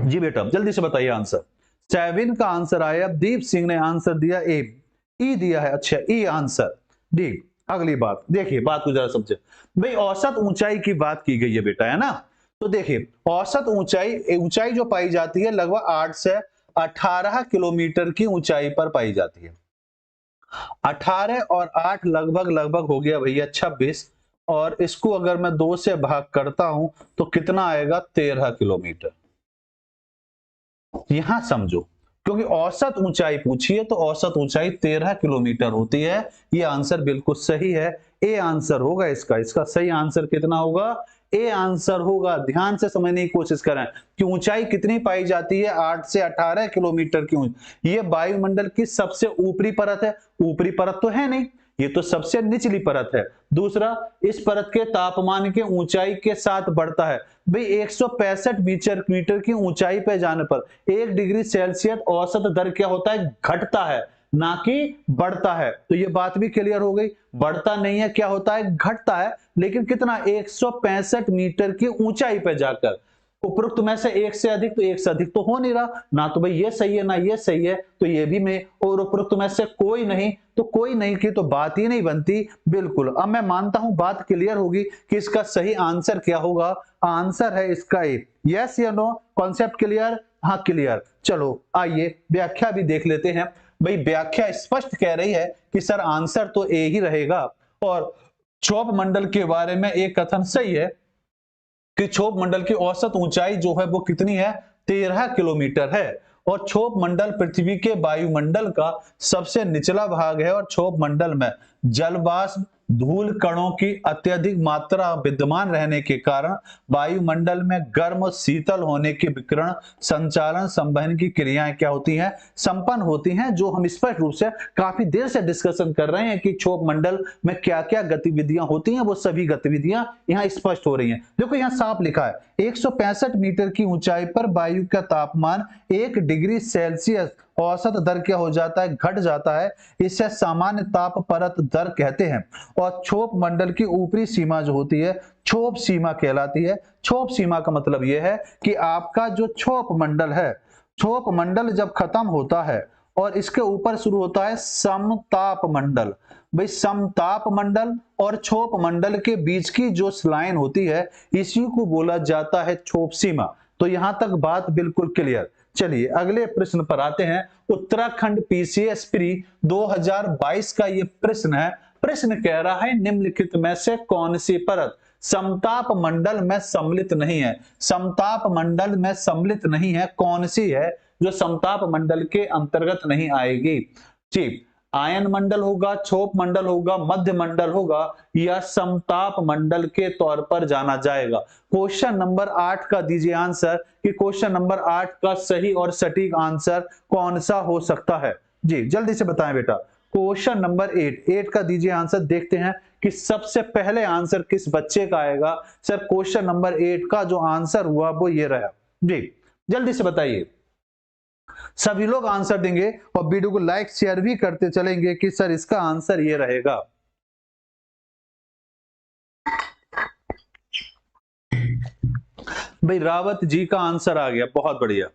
जी बेटा जल्दी से बताइए आंसर। सेविन का आंसर आया, दीप सिंह ने आंसर दिया ई दिया है। अच्छा ई आंसर डी। अगली बात देखिए, बात को जरा समझे भाई। औसत ऊंचाई की बात की गई है बेटा, है ना। तो देखिए औसत ऊंचाई जो पाई जाती है लगभग 8 से 18 किलोमीटर की ऊंचाई पर पाई जाती है। 18 और 8 लगभग हो गया भैया 26, और इसको अगर मैं 2 से भाग करता हूं तो कितना आएगा 13 किलोमीटर। यहां समझो, क्योंकि औसत ऊंचाई पूछी है तो औसत ऊंचाई 13 किलोमीटर होती है। ये आंसर बिल्कुल सही है, ए आंसर होगा इसका सही आंसर कितना होगा, ए आंसर होगा। ध्यान से समझने की कोशिश करें कि ऊंचाई कितनी पाई जाती है 8 से 18 किलोमीटर की। ये वायुमंडल की सबसे ऊपरी परत है। ऊपरी परत तो है नहीं, ये तो सबसे निचली परत है। दूसरा, इस परत के तापमान के ऊंचाई के साथ बढ़ता है। भाई 165 मीटर की ऊंचाई पे जाने पर 1 डिग्री सेल्सियस औसत दर क्या होता है, घटता है, ना कि बढ़ता है। तो ये बात भी क्लियर हो गई, बढ़ता नहीं है, क्या होता है, घटता है। लेकिन कितना, 165 मीटर की ऊंचाई पे जाकर। उपरोक्त में से एक से अधिक, तो एक से अधिक तो हो नहीं रहा ना, तो भाई ये सही है ना ये सही है, तो ये भी मैं, और उपरोक्त में से कोई नहीं, तो कोई नहीं की तो बात ही नहीं बनती। बिल्कुल, अब मैं मानता हूं बात क्लियर होगी कि इसका सही आंसर क्या होगा। आंसर है इसका ए। यस या नो, कॉन्सेप्ट क्लियर, हाँ क्लियर। चलो आइए व्याख्या भी देख लेते हैं। भाई व्याख्या स्पष्ट कह रही है कि सर आंसर तो ए ही रहेगा। और क्षोभ मंडल के बारे में एक कथन सही है कि क्षोभ मंडल की औसत ऊंचाई जो है वो कितनी है, 13 किलोमीटर है। और क्षोभ मंडल पृथ्वी के वायुमंडल का सबसे निचला भाग है। और क्षोभ मंडल में जलवाष्प, धूल कणों की अत्यधिक मात्रा विद्यमान रहने के कारण वायुमंडल में गर्म और शीतल होने के विकिरण संचालन संवहन की क्रियाएं क्या होती हैं, संपन्न होती हैं। जो हम स्पष्ट रूप से काफी देर से डिस्कशन कर रहे हैं कि क्षोभ मंडल में क्या क्या गतिविधियां होती हैं, वो सभी गतिविधियां यहाँ स्पष्ट हो रही हैं। देखो यहाँ साफ लिखा है 165 मीटर की ऊंचाई पर वायु का तापमान 1 डिग्री सेल्सियस औसत दर क्या हो जाता है, घट जाता है। इसे सामान्य ताप परत दर कहते हैं। और क्षोभ मंडल की ऊपरी सीमा जो होती है क्षोभ सीमा कहलाती है। क्षोभ सीमा का मतलब यह है कि आपका जो क्षोभ मंडल है, क्षोभ मंडल जब खत्म होता है और इसके ऊपर शुरू होता है समताप मंडल। भाई समताप मंडल और क्षोभ मंडल के बीच की जो लाइन होती है इसी को बोला जाता है क्षोभ सीमा। तो यहां तक बात बिल्कुल क्लियर। चलिए अगले प्रश्न पर आते हैं। उत्तराखंड पीसीएस प्री 2022 का ये प्रश्न है। प्रश्न कह रहा है निम्नलिखित में से कौन सी परत समताप मंडल में सम्मिलित नहीं है। समताप मंडल में सम्मिलित नहीं है, कौन सी है जो समताप मंडल के अंतर्गत नहीं आएगी। जी, आयन मंडल होगा, क्षोभ मंडल होगा, मध्य मंडल होगा, या समताप मंडल के तौर पर जाना जाएगा। क्वेश्चन नंबर 8 का दीजिए आंसर कि क्वेश्चन नंबर 8 का सही और सटीक आंसर कौन सा हो सकता है। जी जल्दी से बताएं बेटा, क्वेश्चन नंबर 8 का दीजिए आंसर। देखते हैं कि सबसे पहले आंसर किस बच्चे का आएगा। सर क्वेश्चन नंबर 8 का जो आंसर हुआ वो ये रहा जी, जल्दी से बताइए। सभी लोग आंसर देंगे और वीडियो को लाइक शेयर भी करते चलेंगे कि सर इसका आंसर ये रहेगा। भाई रावत जी का आंसर आ गया, बहुत बढ़िया।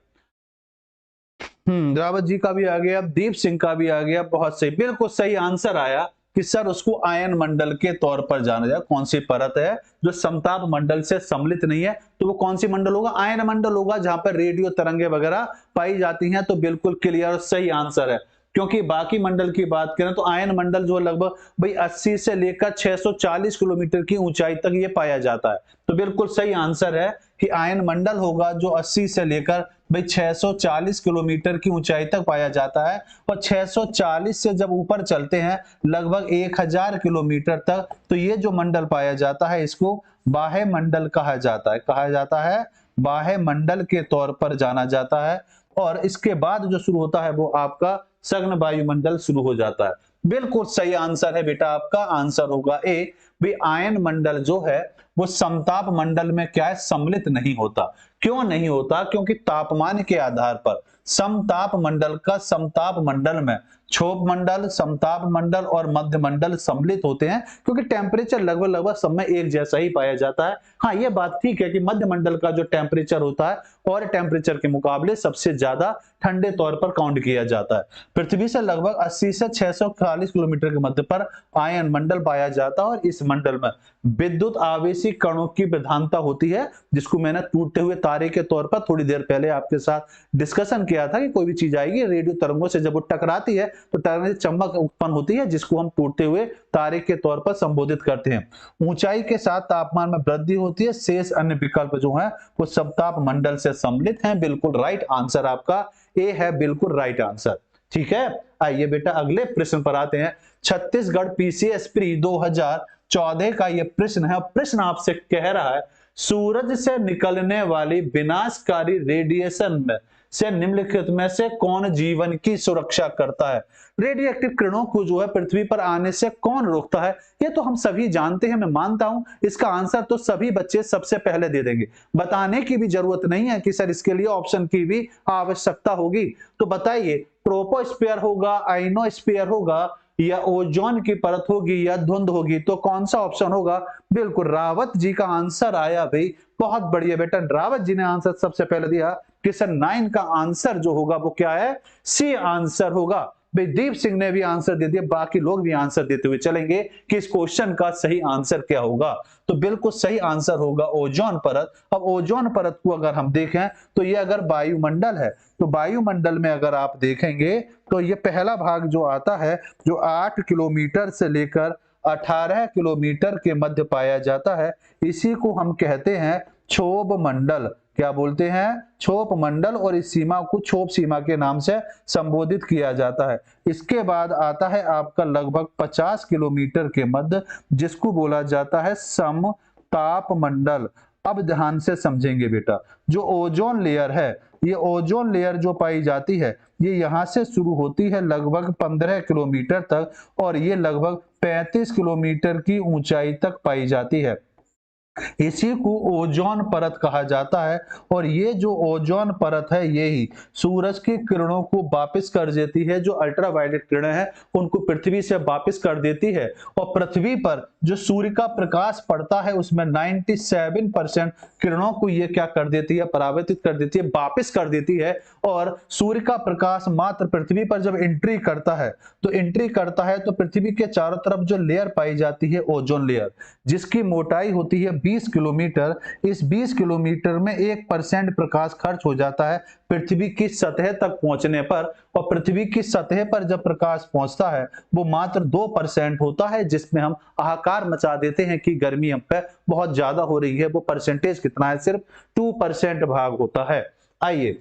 रावत जी का भी आ गया, दीप सिंह का भी आ गया, बहुत सही, बिल्कुल सही आंसर आया कि सर उसको आयन मंडल के तौर पर जाना जाए। कौन सी परत है जो समताप मंडल से सम्मिलित नहीं है, तो वो कौन सी मंडल होगा? आयन मंडल होगा, जहां पर रेडियो तरंगे वगैरह पाई जाती हैं। तो बिल्कुल क्लियर सही आंसर है, क्योंकि बाकी मंडल की बात करें तो आयन मंडल जो लगभग भाई 80 से लेकर 640 किलोमीटर की ऊंचाई तक ये पाया जाता है। तो बिल्कुल सही आंसर है कि आयन मंडल होगा जो 80 से लेकर भाई 640 किलोमीटर की ऊंचाई तक पाया जाता है। और 640 से जब ऊपर चलते हैं लगभग 1000 किलोमीटर तक, तो ये जो मंडल पाया जाता है इसको बाह्य मंडल कहा जाता है। कहा जाता है बाह्य मंडल के तौर पर जाना जाता है। और इसके बाद जो शुरू होता है वो आपका सघन वायुमंडल शुरू हो जाता है। बिल्कुल सही आंसर है बेटा, आपका आंसर होगा ए। भी आयन मंडल जो है वो समताप मंडल में क्या है, सम्मिलित नहीं होता। क्यों नहीं होता? क्योंकि तापमान के आधार पर समताप मंडल का समताप मंडल में क्षोभ मंडल, समताप मंडल और मध्य मंडल सम्मिलित होते हैं, क्योंकि टेम्परेचर लगभग सब में एक जैसा ही पाया जाता है। हाँ, ये बात ठीक है कि मध्य मंडल का जो टेम्परेचर होता है और टेम्परेचर के मुकाबले सबसे ज्यादा ठंडे तौर पर काउंट किया जाता है। पृथ्वी से लगभग 80 से 640 किलोमीटर के मध्य पर आयन मंडल पाया जाता है। और इस मंडल में विद्युत आवेशी कणों की प्रधानता होती है, जिसको मैंने टूटते हुए तारे के तौर पर थोड़ी देर पहले आपके साथ डिस्कशन किया था कि कोई भी चीज आएगी रेडियो तरंगों से जब वो टकराती है तो टकराने से चमक उत्पन्न होती है, जिसको हम टूटते हुए तारे के तौर पर संबोधित करते हैं। ऊंचाई के साथ तापमान में वृद्धि होती है। शेष अन्य विकल्प जो है वो समताप मंडल से सम्मिलित हैं। बिल्कुल राइट आंसर आपका ए है, बिल्कुल राइट आंसर। ठीक है, आइए बेटा अगले प्रश्न पर आते हैं। छत्तीसगढ़ पीसीएस प्री 2014 का यह प्रश्न है। प्रश्न आपसे कह रहा है सूरज से निकलने वाली विनाशकारी रेडिएशन में से निम्नलिखित में से कौन जीवन की सुरक्षा करता है? रेडियो एक्टिव किरणों को जो है पृथ्वी पर आने से कौन रोकता है? ये तो हम सभी जानते हैं, मैं मानता हूं इसका आंसर तो सभी बच्चे सबसे पहले दे देंगे। बताने की भी जरूरत नहीं है कि सर इसके लिए ऑप्शन की भी आवश्यकता होगी। तो बताइए, ट्रोपोस्फीयर होगा, आइनोस्फीयर होगा, या ओजोन की परत होगी, या धुंध होगी? तो कौन सा ऑप्शन होगा? बिल्कुल रावत जी का आंसर आया भाई, बहुत बढ़िया बेटा। रावत जी ने आंसर सबसे पहले दिया कि सर 9 का आंसर जो होगा वो क्या है? सी आंसर होगा। भाई दीप सिंह ने भी आंसर दे दिया, बाकी लोग भी आंसर देते हुए चलेंगे कि इस क्वेश्चन का सही आंसर क्या होगा। तो बिल्कुल सही आंसर होगा ओजोन परत। अब ओजोन परत को अगर हम देखें तो ये अगर वायुमंडल है, तो वायुमंडल में अगर आप देखेंगे तो ये पहला भाग जो आता है जो 8 किलोमीटर से लेकर 18 किलोमीटर के मध्य पाया जाता है, इसी को हम कहते हैं क्षोभ मंडल। क्या बोलते हैं? क्षोभ मंडल। और इस सीमा को क्षोभ सीमा के नाम से संबोधित किया जाता है। इसके बाद आता है आपका लगभग 50 किलोमीटर के मध्य, जिसको बोला जाता है समताप मंडल। अब ध्यान से समझेंगे बेटा, जो ओजोन लेयर है, ये ओजोन लेयर जो पाई जाती है ये यहां से शुरू होती है लगभग 15 किलोमीटर तक, और ये लगभग 35 किलोमीटर की ऊंचाई तक पाई जाती है। इसी को ओजोन परत कहा जाता है। और ये जो ओजोन परत है यही सूरज की किरणों को वापस कर देती है। जो अल्ट्रावायलेट किरणें हैं उनको पृथ्वी से वापस कर देती है। और पृथ्वी पर जो सूर्य का प्रकाश पड़ता है उसमें 97% किरणों को ये क्या कर देती है? परावर्तित कर देती है, वापस कर देती है। और सूर्य का प्रकाश मात्र पृथ्वी पर जब एंट्री करता है तो पृथ्वी के चारों तरफ जो लेयर पाई जाती है ओजोन लेयर, जिसकी मोटाई होती है 20 किलोमीटर, इस 20 किलोमीटर में 1% प्रकाश खर्च हो जाता है पृथ्वी की सतह तक पहुंचने पर। और पृथ्वी की सतह पर जब प्रकाश पहुंचता है वो मात्र 2% होता है, जिसमें हम हाहाकार मचा देते हैं कि गर्मी हम पे बहुत ज्यादा हो रही है। वो परसेंटेज कितना है? सिर्फ 2% भाग होता है। आइए,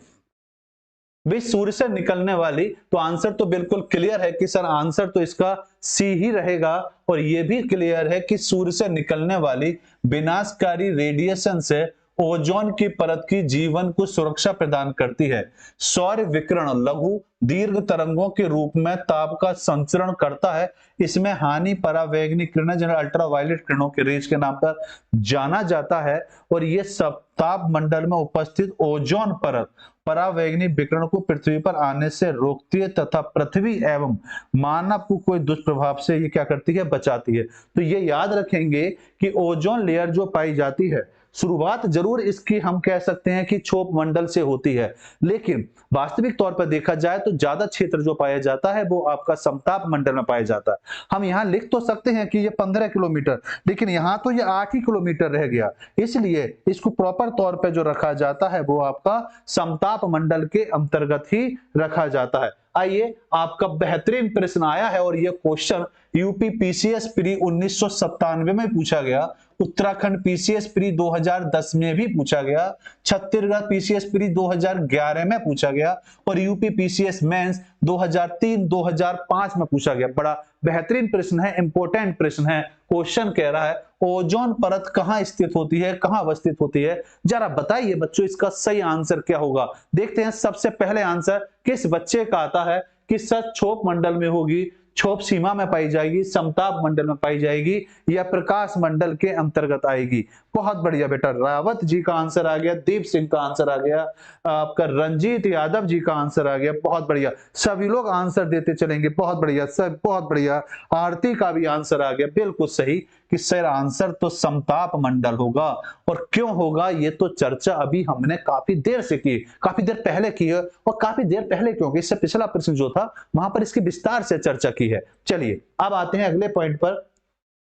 वे सूर्य से निकलने वाली, तो आंसर तो बिल्कुल क्लियर है कि सर आंसर तो इसका सी ही रहेगा। और यह भी क्लियर है कि सूर्य से निकलने वाली विनाशकारी रेडिएशन से ओजोन की परत की जीवन को सुरक्षा प्रदान करती है। सौर विकिरण लघु दीर्घ तरंगों के रूप में ताप का संचरण करता है। इसमें हानि परावैंगनी किरणें जिन्हें अल्ट्रावायलेट किरणों के रेज के नाम पर जाना जाता है, और ये सब ताप मंडल में उपस्थित ओजोन परत परावैंगनी विकिरण को पृथ्वी पर आने से रोकती है तथा पृथ्वी एवं मानव को कोई दुष्प्रभाव से ये क्या करती है, बचाती है। तो ये याद रखेंगे कि ओजोन लेयर जो पाई जाती है, शुरुआत जरूर इसकी हम कह सकते हैं कि क्षोभ मंडल से होती है, लेकिन वास्तविक तौर पर देखा जाए तो ज्यादा क्षेत्र जो पाया जाता है वो आपका समताप मंडल में पाया जाता है। हम यहाँ लिख तो सकते हैं कि ये 15 किलोमीटर, लेकिन यहाँ तो ये 8 ही किलोमीटर रह गया, इसलिए इसको प्रॉपर तौर पे जो रखा जाता है वो आपका समताप मंडल के अंतर्गत ही रखा जाता है। आइए, आपका बेहतरीन प्रश्न आया है और यह क्वेश्चन यूपी पीसीएस प्री 1997 में पूछा गया, उत्तराखंड पीसीएस प्री 2010 में भी पूछा गया, छत्तीसगढ़ पीसीएस प्री 2011 में पूछा गया और यूपी पीसीएस मेंस 2003-2005 में पूछा गया। बड़ा बेहतरीन प्रश्न है, इंपॉर्टेंट प्रश्न है। क्वेश्चन कह रहा है ओजोन परत कहां स्थित होती है, कहां अवस्थित होती है, जरा बताइए बच्चों इसका सही आंसर क्या होगा। देखते हैं सबसे पहले आंसर किस बच्चे का आता है कि सच क्षोभ मंडल में होगी, क्षोभ सीमा में पाई जाएगी, समताप मंडल में पाई जाएगी या प्रकाश मंडल के अंतर्गत आएगी। बहुत बढ़िया बेटा, रावत जी का आंसर आ गया, दीप सिंह का आंसर आ गया, आपका रंजीत यादव जी का आंसर आ गया। बहुत बढ़िया, सभी लोग आंसर देते चलेंगे। बहुत बढ़िया, सब बहुत बढ़िया। आरती का भी आंसर आ गया, बिल्कुल सही कि सर आंसर तो समताप मंडल होगा। और क्यों होगा ये तो चर्चा अभी हमने काफी देर से की, काफी देर पहले की है। और काफी देर पहले क्योंकि इससे पिछला प्रश्न जो था वहां पर इसकी विस्तार से चर्चा की है। चलिए अब आते हैं अगले पॉइंट पर।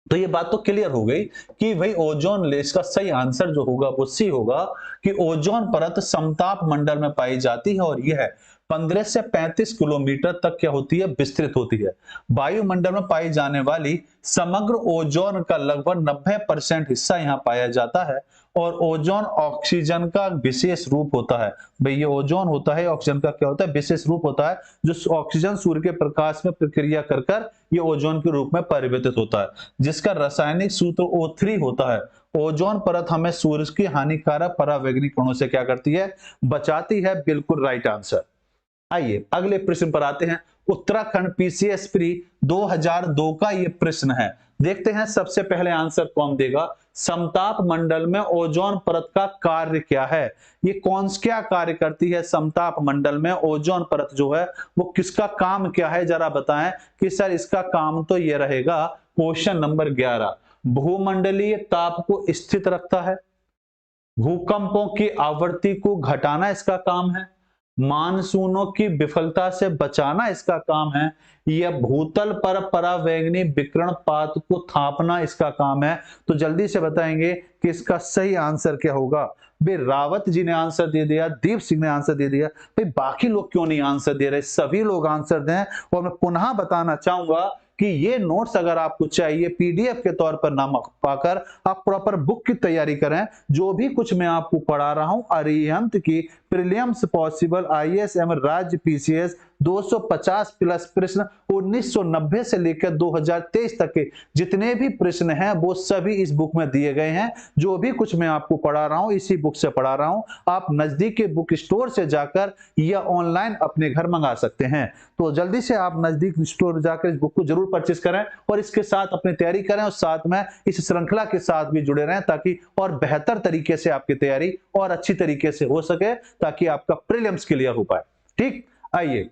तो ये बात तो क्लियर हो गई कि भाई ओजोन लेयर का सही आंसर जो होगा वो सी होगा कि ओजोन परत समताप मंडल में पाई जाती है और यह 15 से 35 किलोमीटर तक क्या होती है, विस्तृत होती है। वायुमंडल में पाई जाने वाली समग्र ओजोन का लगभग 90% हिस्सा यहाँ पाया जाता है और ओजोन ऑक्सीजन का विशेष रूप होता है। भाई ये ओजोन होता है, ऑक्सीजन का क्या होता है, विशेष रूप होता है, जो ऑक्सीजन सूर्य के प्रकाश में प्रक्रिया कर कर ये ओजोन के रूप में परिवर्तित होता है, जिसका रासायनिक सूत्र O3 होता है। ओजोन परत हमें सूर्य की हानिकारक परावैंगनी किरणों से क्या करती है, बचाती है। बिल्कुल राइट आंसर। आइए अगले प्रश्न पर आते हैं। उत्तराखंड पीसीएस प्री 2002 का ये प्रश्न है। देखते हैं सबसे पहले आंसर कौन देगा। समताप मंडल में ओजोन परत का कार्य क्या है, ये कौन क्या कार्य करती है समताप मंडल में ओजोन परत जो है वो किसका काम क्या है, जरा बताएं कि सर इसका काम तो ये रहेगा। क्वेश्चन नंबर 11, भूमंडलीय ताप को स्थित रखता है, भूकंपों की आवृत्ति को घटाना इसका काम है, मानसूनों की विफलता से बचाना इसका काम है, यह भूतल पर परावैंगनी विकिरण पात को थापना इसका काम है। तो जल्दी से बताएंगे कि इसका सही आंसर क्या होगा। भाई रावत जी ने आंसर दे दिया, दीप सिंह ने आंसर दे दिया, भाई बाकी लोग क्यों नहीं आंसर दे रहे, सभी लोग आंसर दें। और मैं पुनः बताना चाहूंगा कि ये नोट्स अगर आपको चाहिए पीडीएफ के तौर पर ना पाकर आप प्रॉपर बुक की तैयारी करें। जो भी कुछ मैं आपको पढ़ा रहा हूं अरिहंत की प्रीलिम्स पॉसिबल आईएएस एवं राज्य पीसीएस 250 प्लस प्रश्न 1990 से लेकर 2023 तक के जितने भी प्रश्न हैं वो सभी इस बुक में दिए गए हैं। जो भी कुछ मैं आपको पढ़ा रहा हूं इसी बुक से पढ़ा रहा हूं। आप नजदीक के बुक स्टोर से जाकर या ऑनलाइन अपने घर मंगा सकते हैं। तो जल्दी से आप नजदीक स्टोर जाकर इस बुक को जरूर परचेस करें और इसके साथ अपनी तैयारी करें और साथ में इस श्रृंखला के साथ भी जुड़े रहें ताकि और बेहतर तरीके से आपकी तैयारी और अच्छी तरीके से हो सके, ताकि आपका प्रीलिम्स क्लियर हो पाए। ठीक, आइए।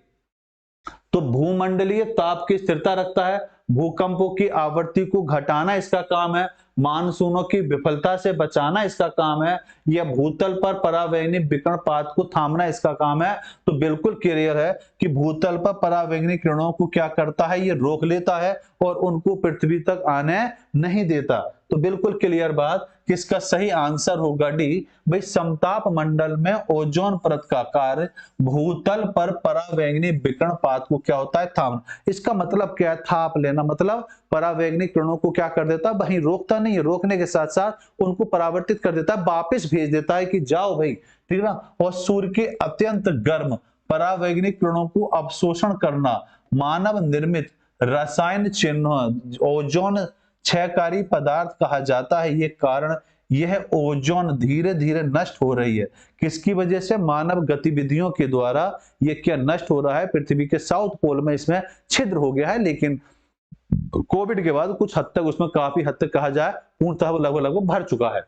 तो भूमंडलीय ताप की स्थिरता रखता है, भूकंपों की आवृत्ति को घटाना इसका काम है, मानसूनों की विफलता से बचाना इसका काम है, या भूतल पर परावैंगनी विकिरण पात को थामना इसका काम है। तो बिल्कुल क्लियर है कि भूतल पर परावैंगनी किरणों को क्या करता है, ये रोक लेता है और उनको पृथ्वी तक आने नहीं देता। तो बिल्कुल क्लियर बात कि इसका सही आंसर होगा डी। भाई समताप मंडल में ओजोन परत का कार्य भूतल पर परावैंगनी विकिरण पात को क्या होता है, थामना। इसका मतलब क्या है, थाप लेना, मतलब परावैंगनी किरणों को क्या कर देता है, वहीं रोकता नहीं है, रोकने के साथ साथ उनको परावर्तित कर देता है, वापस भेज देता है कि जाओ भाई, ठीक ना। और सूर्य के अत्यंत गर्म परावैंगनी किरणों को अवशोषण करना मानव निर्मित रसायन चिन्ह ओजोन क्षयकारी पदार्थ कहा जाता है। ये कारण यह ओजोन धीरे धीरे नष्ट हो रही है। किसकी वजह से? मानव गतिविधियों के द्वारा ये क्या नष्ट हो रहा है? पृथ्वी के साउथ पोल में इसमें छिद्र हो गया है, लेकिन कोविड के बाद कुछ हद तक उसमें काफी हद तक कहा जाए पूर्णतः लगभग लगभग भर चुका है।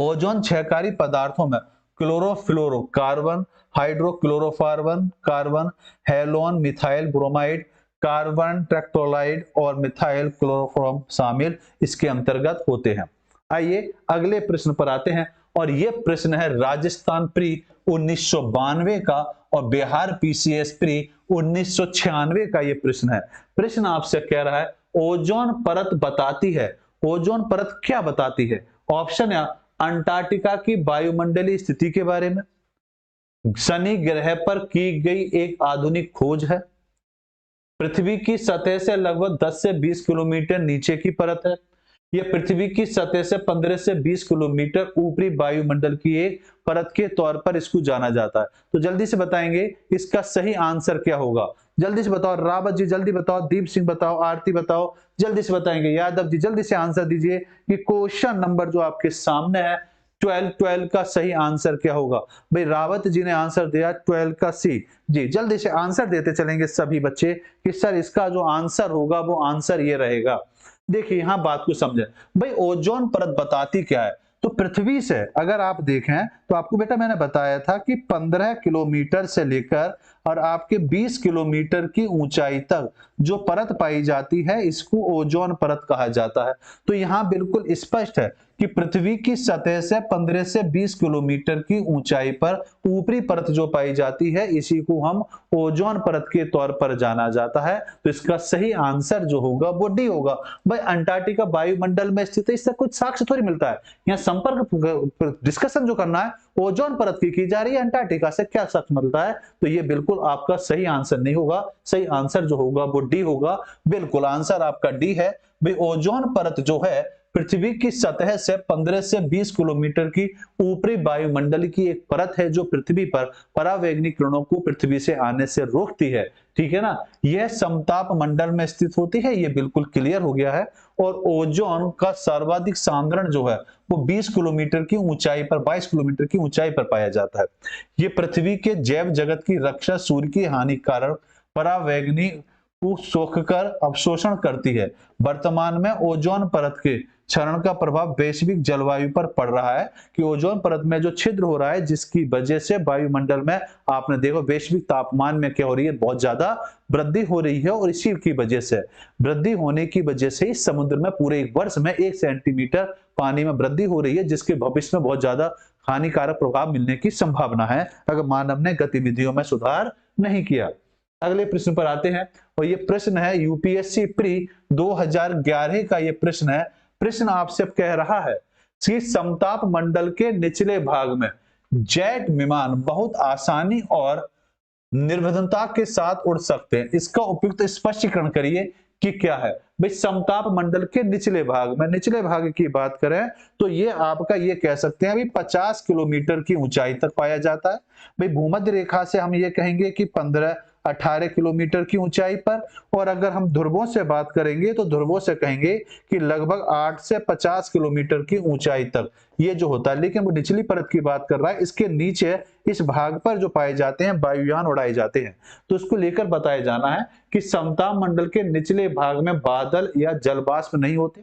ओजोन क्षयकारी पदार्थों में chlorofluorocarbon, hydrochlorocarbon carbon, halon methyl bromide, carbon tetrachloride और मिथाइल क्लोरोफॉर्म शामिल इसके अंतर्गत होते हैं। आइए अगले प्रश्न पर आते हैं, और ये प्रश्न है राजस्थान प्री 1992 का और बिहार पीसीएस प्री 1996 का ये प्रश्न है। प्रश्न आपसे कह रहा है ओजोन परत बताती है, ओजोन परत क्या बताती है? ऑप्शन है अंटार्कटिका की वायुमंडलीय स्थिति के बारे में, शनि ग्रह पर की गई एक आधुनिक खोज है, पृथ्वी की सतह से लगभग 10 से 20 किलोमीटर नीचे की परत है, यह पृथ्वी की सतह से 15 से 20 किलोमीटर ऊपरी वायुमंडल की एक परत के तौर पर इसको जाना जाता है। तो जल्दी से बताएंगे इसका सही आंसर क्या होगा? जल्दी से बताओ, रावत जी जल्दी बताओ, दीप सिंह बताओ, आरती बताओ, जल्दी से बताएंगे। यादव जी जल्दी से आंसर दीजिए कि क्वेश्चन नंबर जो आपके सामने है 12 का सही आंसर क्या होगा? भाई रावत जी ने आंसर दिया 12 का सी। जी जल्दी से आंसर देते चलेंगे सभी बच्चे कि सर इसका जो आंसर होगा वो आंसर ये रहेगा। देखिए यहां बात को समझे, भाई ओजोन परत बताती क्या है? तो पृथ्वी से अगर आप देखें तो आपको बेटा मैंने बताया था कि 15 किलोमीटर से लेकर और आपके 20 किलोमीटर की ऊंचाई तक जो परत पाई जाती है इसको ओजोन परत कहा जाता है। तो यहां बिल्कुल स्पष्ट है कि पृथ्वी की सतह से 15 से 20 किलोमीटर की ऊंचाई पर ऊपरी परत जो पाई जाती है इसी को हम ओजोन परत के तौर पर जाना जाता है। तो इसका सही आंसर जो होगा वो डी होगा। भाई अंटार्कटिका वायुमंडल में स्थित है, इससे कुछ साक्ष्य थोड़ी मिलता है। यहाँ संपर्क डिस्कशन जो करना है ओजोन परत की जा रही है, अंटार्कटिका से क्या साक्ष्य मिलता है? तो ये बिल्कुल आपका सही आंसर नहीं होगा। सही आंसर जो होगा वो डी होगा। बिल्कुल आंसर आपका डी है। भाई ओजोन परत जो है पृथ्वी की सतह से 15 से 20 किलोमीटर की ऊपरी वायुमंडल की एक परत है जो पृथ्वी पर परावैंगनी किरणों को पृथ्वी से आने से रोकती है। ठीक है ना? यह समताप मंडल में स्थित होती है, यह बिल्कुल क्लियर हो गया है। और ओजोन का सर्वाधिक सांद्रण जो है वो 20 किलोमीटर की ऊंचाई पर, 22 किलोमीटर की ऊंचाई पर पाया जाता है। यह पृथ्वी के जैव जगत की रक्षा, सूर्य की हानिकारक परावैंगनी को सोखकर अवशोषण करती है। वर्तमान में ओजोन परत के क्षरण का प्रभाव वैश्विक जलवायु पर पड़ रहा है कि ओजोन परत में जो छिद्र हो रहा है जिसकी वजह से वायुमंडल में आपने देखो वैश्विक तापमान में क्या हो रही है, बहुत ज्यादा वृद्धि हो रही है। और इसी की वजह से वृद्धि होने की वजह से इस समुद्र में पूरे एक वर्ष में 1 सेंटीमीटर पानी में वृद्धि हो रही है, जिसके भविष्य में बहुत ज्यादा हानिकारक प्रभाव मिलने की संभावना है अगर मानव ने गतिविधियों में सुधार नहीं किया। अगले प्रश्न पर आते हैं, और ये प्रश्न है यूपीएससी प्री 2011 का ये प्रश्न है। प्रश्न आपसे कह रहा है कि समताप मंडल के निचले भाग में जेट विमान बहुत आसानी और निर्विघ्नता के साथ उड़ सकते हैं। इसका उपयुक्त स्पष्टीकरण करिए कि क्या है। भाई समताप मंडल के निचले भाग में, निचले भाग की बात करें तो ये आपका ये कह सकते हैं अभी 50 किलोमीटर की ऊंचाई तक पाया जाता है। भाई भूमध्य रेखा से हम ये कहेंगे कि 15-18 किलोमीटर की ऊंचाई पर। और अगर हम ध्रुवों से बात करेंगे तो ध्रुवों से कहेंगे कि लगभग 8 से 50 किलोमीटर की ऊंचाई तक ये जो होता है। लेकिन वो निचली परत की बात कर रहा है, इसके नीचे इस भाग पर जो पाए जाते हैं वायुयान उड़ाए जाते हैं। तो इसको लेकर बताया जाना है कि समताप मंडल के निचले भाग में बादल या जलवाष्प नहीं होते,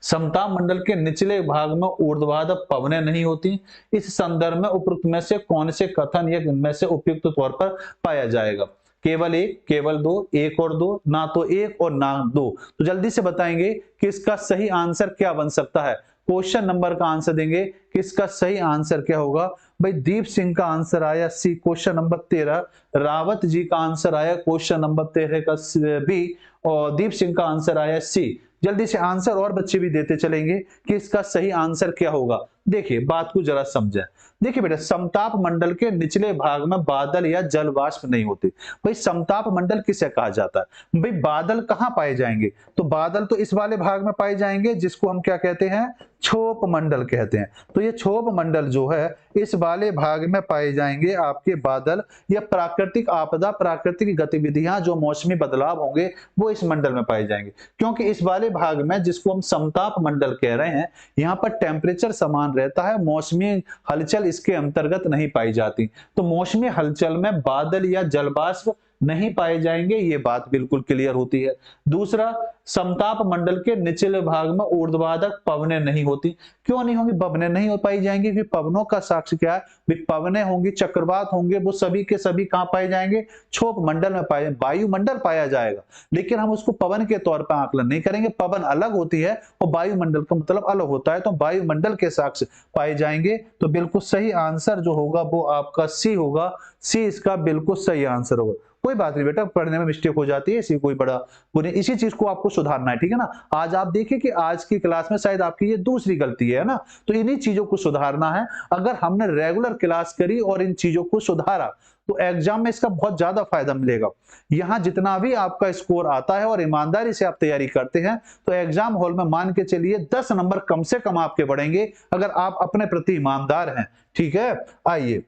समताप मंडल के निचले भाग में ऊर्ध्वाधर पवनें नहीं होती। इस संदर्भ में उपरोक्त में से कौन से कथन या इनमें से उपयुक्त तौर पर पाया जाएगा? केवल एक, केवल दो, एक और दो, ना तो एक और ना दो। तो जल्दी से बताएंगे कि इसका सही आंसर क्या बन सकता है। क्वेश्चन नंबर का आंसर देंगे कि इसका सही आंसर क्या होगा। भाई दीप सिंह का आंसर आया सी, क्वेश्चन नंबर 13। रावत जी का आंसर आया क्वेश्चन नंबर 13 का बी, और दीप सिंह का आंसर आया सी। जल्दी से आंसर और बच्चे भी देते चलेंगे कि इसका सही आंसर क्या होगा। देखिए बात को जरा समझें। देखिए बेटा समताप मंडल के निचले भाग में बादल या जल वाष्प नहीं होते। भाई समताप मंडल किसे कहा जाता है? भाई बादल कहां पाए जाएंगे? तो बादल तो इस वाले भाग में पाए जाएंगे जिसको हम क्या कहते हैं, क्षोभ मंडल कहते हैं। तो ये क्षोभ मंडल जो है इस वाले भाग में पाए जाएंगे आपके बादल या प्राकृतिक आपदा, प्राकृतिक गतिविधियां जो मौसमी बदलाव होंगे वो इस मंडल में पाए जाएंगे। क्योंकि इस वाले भाग में, जिसको हम समताप मंडल कह रहे हैं, यहाँ पर टेम्परेचर समान रहता है, मौसमी हलचल इसके अंतर्गत नहीं पाई जाती। तो मौसमी हलचल में बादल या जलवाष्प नहीं पाए जाएंगे, ये बात बिल्कुल क्लियर होती है। दूसरा, समताप मंडल के निचले भाग में ऊर्ध्वाधर पवनें नहीं होती। क्यों नहीं होंगी? पवनें नहीं हो पाई जाएंगी क्योंकि पवनों का साक्ष्य क्या है? पवनें होंगी, चक्रवात होंगे, वो सभी के सभी कहां पाए जाएंगे? क्षोभ मंडल में पाए, वायुमंडल पाया जाएगा, लेकिन हम उसको पवन के तौर पर आकलन नहीं करेंगे। पवन अलग होती है और वायुमंडल का मतलब अलग होता है, तो वायुमंडल के साक्ष्य पाए जाएंगे। तो बिल्कुल सही आंसर जो होगा वो आपका सी होगा। सी इसका बिल्कुल सही आंसर होगा। कोई बात नहीं बेटा, पढ़ने में मिस्टेक हो जाती है, इसी कोई बड़ा बुरी, इसी चीज को आपको सुधारना है, ठीक है ना। आज आप देखिए कि आज की क्लास में शायद आपकी ये दूसरी गलती है ना, तो इन्हीं चीजों को सुधारना है। अगर हमने रेगुलर क्लास करी और इन चीजों को सुधारा तो एग्जाम में इसका बहुत ज्यादा फायदा मिलेगा। यहाँ जितना भी आपका स्कोर आता है और ईमानदारी से आप तैयारी करते हैं तो एग्जाम हॉल में मान के चलिए 10 नंबर कम से कम आपके बढ़ेंगे, अगर आप अपने प्रति ईमानदार हैं, ठीक है। आइए,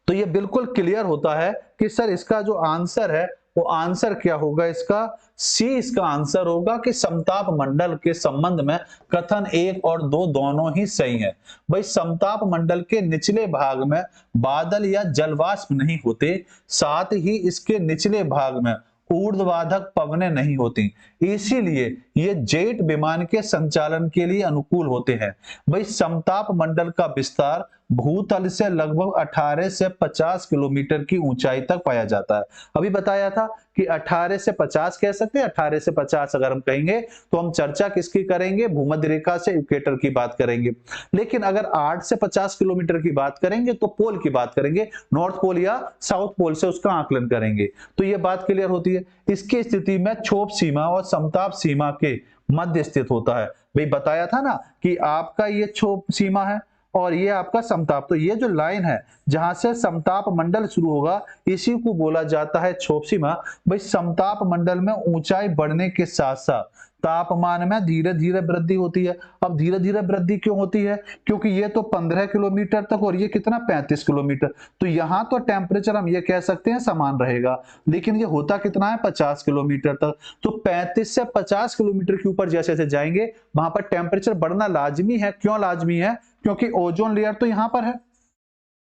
तो ये बिल्कुल क्लियर होता है कि सर इसका जो आंसर है वो आंसर क्या होगा? इसका सी इसका आंसर होगा कि समताप मंडल के संबंध में कथन 1 और 2 दोनों ही सही है। भाई समताप मंडल के निचले भाग में बादल या जलवाष्प नहीं होते, साथ ही इसके निचले भाग में ऊर्ध्वाधर पवनें नहीं होती, इसीलिए ये जेट विमान के संचालन के लिए अनुकूल होते हैं। भाई समताप मंडल का विस्तार भूतल से लगभग 18 से 50 किलोमीटर की ऊंचाई तक पाया जाता है। अभी बताया था कि 18 से 50 कह सकते हैं। 18 से 50 अगर हम कहेंगे तो हम चर्चा किसकी करेंगे? भूमध्य रेखा से इक्वेटर की बात करेंगे। लेकिन अगर 8 से 50 किलोमीटर की बात करेंगे तो पोल की बात करेंगे, नॉर्थ पोल या साउथ पोल से उसका आकलन करेंगे। तो ये बात क्लियर होती है। इसकी स्थिति में क्षोभ सीमा और समताप सीमा के मध्य स्थित होता है। भाई बताया था ना कि आपका ये क्षोभ सीमा है और ये आपका समताप, तो ये जो लाइन है जहां से समताप मंडल शुरू होगा इसी को बोला जाता है क्षोभ सीमा। भाई समताप मंडल में ऊंचाई बढ़ने के साथ साथ तापमान में धीरे धीरे वृद्धि होती है। अब धीरे धीरे वृद्धि क्यों होती है? क्योंकि ये तो 15 किलोमीटर तक और ये कितना 35 किलोमीटर, तो यहाँ तो टेम्परेचर हम ये कह सकते हैं समान रहेगा, लेकिन ये होता कितना है? 50 किलोमीटर तक। तो 35 से 50 किलोमीटर के ऊपर जैसे जैसे जाएंगे वहां पर टेम्परेचर बढ़ना लाजमी है। क्यों लाजमी है? क्योंकि ओजोन लेयर तो यहाँ पर है।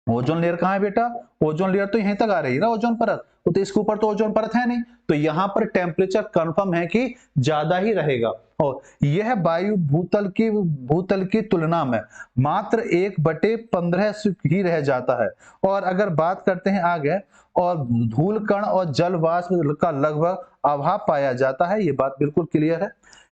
ओजोन लेयर कहाँ है बेटा? ओजोन लेयर तो यहीं तक आ रही है ना, ओजोन परत, तो इसके ऊपर तो ओजोन परत है नहीं, तो यहाँ पर टेम्परेचर कंफर्म है कि ज्यादा ही रहेगा। और यह वायु भूतल की तुलना में मात्र 1/15 ही रह जाता है। और अगर बात करते हैं आगे, और धूल कण और जल वाष्प का लगभग अभाव पाया जाता है, ये बात बिल्कुल क्लियर है।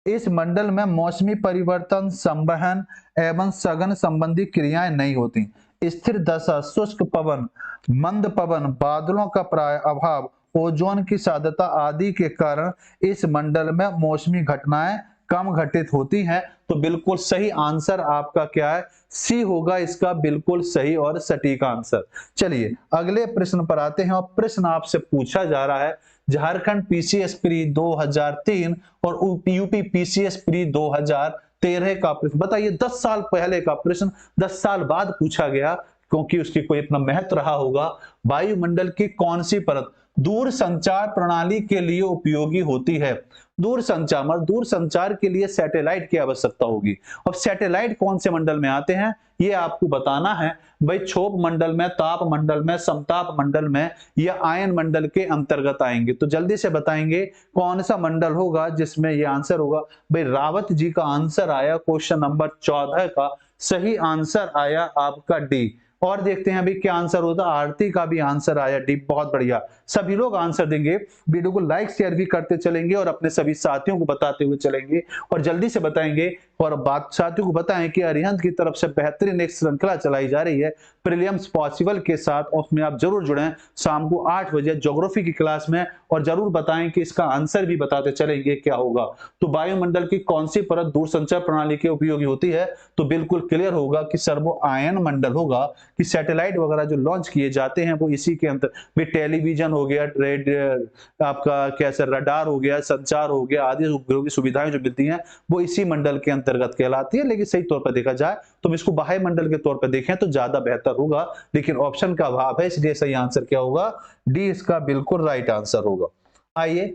इस मंडल में मौसमी परिवर्तन, संवहन एवं सघन संबंधी क्रियाएं नहीं होती। स्थिर दशा, शुष्क पवन, मंद पवन, बादलों का प्राय अभाव, ओजोन की साध्यता आदि के कारण इस मंडल में मौसमी घटनाएं कम घटित होती हैं। तो बिल्कुल सही आंसर आपका क्या है? सी होगा इसका बिल्कुल सही और सटीक आंसर। चलिए अगले प्रश्न पर आते हैं, और प्रश्न आपसे पूछा जा रहा है झारखंड पीसीएस प्री 2003 और यूपी पीसीएस प्री 2013 का प्रश्न। बताइए 10 साल पहले का प्रश्न 10 साल बाद पूछा गया, क्योंकि उसकी कोई इतना महत्व रहा होगा। वायुमंडल की कौन सी परत दूर संचार प्रणाली के लिए उपयोगी होती है? दूर संचार मतलब दूर संचार के लिए सैटेलाइट की आवश्यकता होगी। अब सैटेलाइट कौन से मंडल में आते हैं ये आपको बताना है। भाई क्षोभ मंडल में, ताप मंडल में, समताप मंडल में या आयन मंडल के अंतर्गत आएंगे। तो जल्दी से बताएंगे कौन सा मंडल होगा जिसमें ये आंसर होगा। भाई रावत जी का आंसर आया क्वेश्चन नंबर 14 का, सही आंसर आया आपका डी। और देखते हैं अभी क्या आंसर होता है। आरती का भी आंसर आया डी, बहुत बढ़िया, सभी लोग आंसर देंगे। वीडियो को लाइक शेयर भी करते चलेंगे और अपने सभी साथियों को बताते हुए चलेंगे और जल्दी से बताएंगे। और बात साथियों को बताएं कि अरिहंत की तरफ से बेहतरीन एक श्रृंखला चलाई जा रही है प्रीलिम्स पॉसिबल के साथ, उसमें आप जरूर जुड़ें शाम को 8 बजे ज्योग्राफी की क्लास में, और जरूर बताएं कि इसका आंसर भी बताते चलेंगे क्या होगा। तो वायुमंडल की कौन सी परत दूरसंचार प्रणाली के उपयोगी होती है? तो बिल्कुल क्लियर होगा कि सर वो आयन मंडल होगा, कि सैटेलाइट वगैरह जो लॉन्च किए जाते हैं वो इसी के अंतर भी, टेलीविजन हो गया, रेड आपका कैसे रडार हो गया, संचार हो गया, आदि उपयोगी सुविधाएं जो मिलती हैं वो इसी मंडल के अंतर्गत अंतर्गत कहलाती है, लेकिन सही तौर पर देखा जाए तो इसको बाह्य मंडल के तौर पर देखें तो ज्यादा बेहतर होगा, लेकिन ऑप्शन का अभाव है, इसलिए सही आंसर क्या होगा, डी इसका बिल्कुल राइट आंसर होगा। आइए,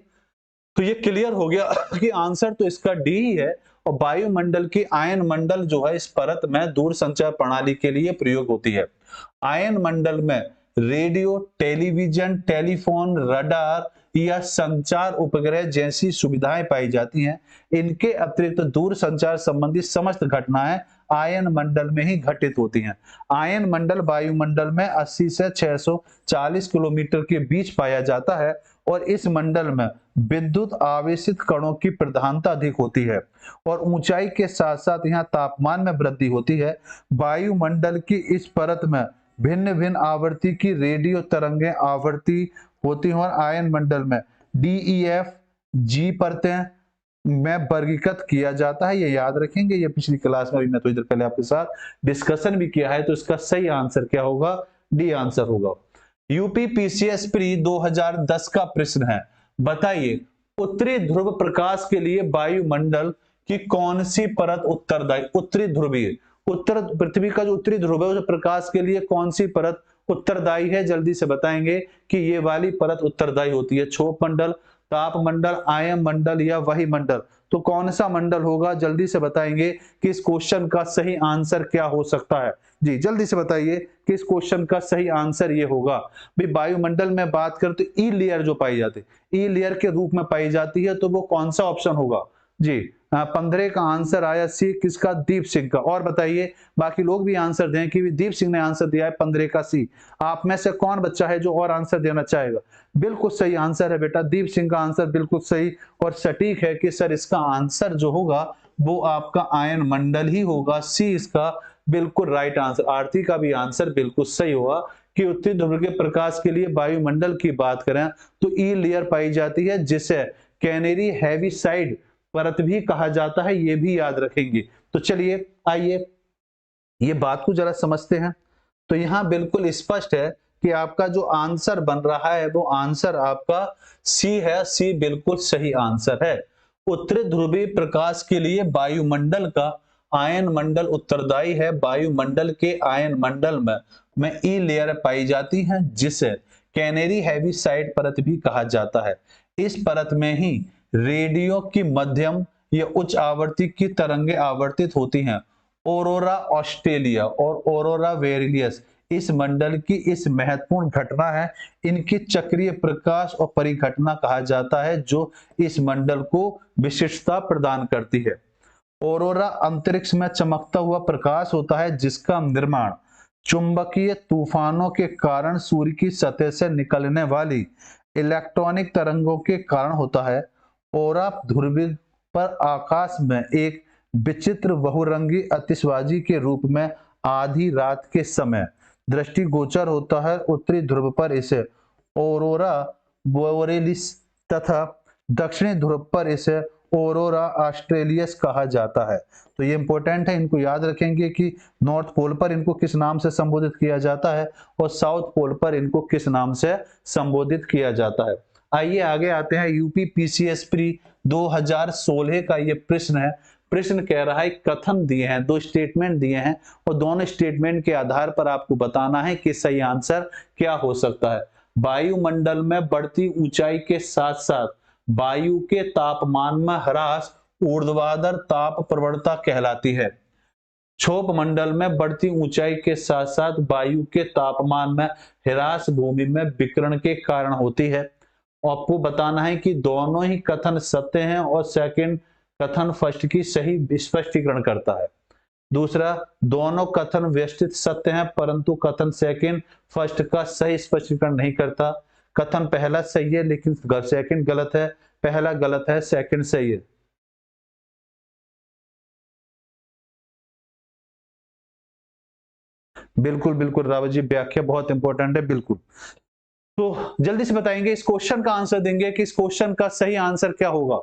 तो ये क्लियर हो गया कि आंसर तो इसका डी ही है। और वायुमंडल की आयन मंडल जो है इस परत में दूर संचार प्रणाली के लिए प्रयोग होती है। आयन मंडल में रेडियो, टेलीविजन, टेलीफोन, रडार या संचार उपग्रह जैसी सुविधाएं पाई जाती हैं। इनके अतिरिक्त दूर संचार संबंधी समस्त घटनाएं आयन मंडल में ही घटित होती हैं। आयन मंडल वायुमंडल में 80 से 640 किलोमीटर के बीच पाया जाता है और इस मंडल में विद्युत आवेशित कणों की प्रधानता अधिक होती है और ऊंचाई के साथ साथ यहाँ तापमान में वृद्धि होती है। वायुमंडल की इस परत में भिन्न भिन्न आवृत्ति की रेडियो तरंगें आवर्ती होती हैं और आयन मंडल में DEF G परतें में वर्गीकृत किया जाता है। ये याद रखेंगे, ये पिछली क्लास में भी मैं तो इधर पहले आपके साथ डिस्कशन भी किया है। तो इसका सही आंसर क्या होगा, डी आंसर होगा। यूपी PCS प्री 2010 का प्रश्न है, बताइए उत्तरी ध्रुव प्रकाश के लिए वायुमंडल की कौन सी परत उत्तरदायी, उत्तरी ध्रुवीय, उत्तर पृथ्वी का जो उत्तरी ध्रुव है उस प्रकाश के लिए कौन सी परत उत्तरदायी है, जल्दी से बताएंगे कि ये वाली परत उत्तरदायी होती है। क्षोभ मंडल, ताप मंडल, आयन मंडल या वही मंडल, तो कौन सा मंडल होगा, जल्दी से बताएंगे कि इस क्वेश्चन का सही आंसर क्या हो सकता है। जी जल्दी से बताइए कि इस क्वेश्चन का सही आंसर ये होगा। भाई वायुमंडल में बात करें तो ई लेयर जो पाई जाती है, ई लेयर के रूप में पाई जाती है, तो वो कौन सा ऑप्शन होगा जी। 15 का आंसर आया सी, किसका, दीप सिंह का। और बताइए बाकी लोग भी आंसर दें कि दीप सिंह ने आंसर दिया है 15 का सी। आप में से कौन बच्चा है जो और आंसर देना चाहेगा। बिल्कुल सही आंसर है बेटा, दीप सिंह का आंसर बिल्कुल सही और सटीक है कि सर इसका आंसर जो होगा वो आपका आयन मंडल ही होगा। सी इसका बिल्कुल राइट आंसर। आरती का भी आंसर बिल्कुल सही हुआ कि उत्तरी ध्रुव के प्रकाश के लिए वायुमंडल की बात करें तो ई लेयर पाई जाती है जिसे कैनेरी हेविसाइड परत भी कहा जाता है, ये भी याद रखेंगे। तो चलिए आइए ये बात को जरा समझते हैं। तो यहां बिल्कुल स्पष्ट है कि आपका जो आंसर बन रहा है वो आंसर आपका सी है, सी बिल्कुल सही आंसर है। उत्तरी ध्रुवीय प्रकाश के लिए वायुमंडल का आयन मंडल उत्तरदायी है। वायुमंडल के आयन मंडल में ई लेयर पाई जाती है जिसे कैनेरी हेविसाइड परत भी कहा जाता है। इस परत में ही रेडियो की मध्यम या उच्च आवृत्ति की तरंगें आवर्तित होती हैं। ऑरोरा ऑस्ट्रेलिया और ऑरोरा वेरिलियस इस मंडल की इस महत्वपूर्ण घटना है। इनकी चक्रीय प्रकाश और परिघटना कहा जाता है जो इस मंडल को विशिष्टता प्रदान करती है। ऑरोरा अंतरिक्ष में चमकता हुआ प्रकाश होता है जिसका निर्माण चुंबकीय तूफानों के कारण सूर्य की सतह से निकलने वाली इलेक्ट्रॉनिक तरंगों के कारण होता है। ऑरा ध्रुवीय पर आकाश में एक विचित्र बहुरंगी आतिशबाजी के रूप में आधी रात के समय दृष्टिगोचर होता है। उत्तरी ध्रुव पर इसे ऑरोरा बोरेलिस तथा दक्षिणी ध्रुव पर इसे ऑरोरा ऑस्ट्रेलियस कहा जाता है। तो ये इंपॉर्टेंट है, इनको याद रखेंगे कि नॉर्थ पोल पर इनको किस नाम से संबोधित किया जाता है और साउथ पोल पर इनको किस नाम से संबोधित किया जाता है। आइए आगे आते हैं। यूपी PCS प्री 2016 का ये प्रश्न है। प्रश्न कह रहा है कथन दिए हैं, दो स्टेटमेंट दिए हैं और दोनों स्टेटमेंट के आधार पर आपको बताना है कि सही आंसर क्या हो सकता है। वायुमंडल में बढ़ती ऊंचाई के साथ साथ वायु के तापमान में ह्रास ऊर्ध्वाधर ताप प्रवणता कहलाती है। क्षोभ मंडल में बढ़ती ऊंचाई के साथ साथ वायु के तापमान में ह्रास भूमि में विकिरण के कारण होती है। आपको बताना है कि दोनों ही कथन सत्य हैं और सेकंड कथन फर्स्ट की सही स्पष्टीकरण करता है। दूसरा, दोनों कथन व्यवस्थित सत्य हैं परंतु कथन सेकंड फर्स्ट का सही स्पष्टीकरण नहीं करता। कथन पहला सही है लेकिन सेकंड गलत है, पहला गलत है सेकंड सही है। बिल्कुल बिल्कुल रावत जी, व्याख्या बहुत इंपॉर्टेंट है। बिल्कुल, तो जल्दी से बताएंगे, इस क्वेश्चन का आंसर देंगे कि इस क्वेश्चन का सही आंसर क्या होगा।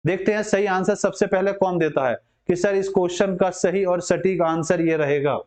देखते हैं सही आंसर सबसे पहले कौन देता है कि सर इस क्वेश्चन का सही और सटीक आंसर ये रहेगा।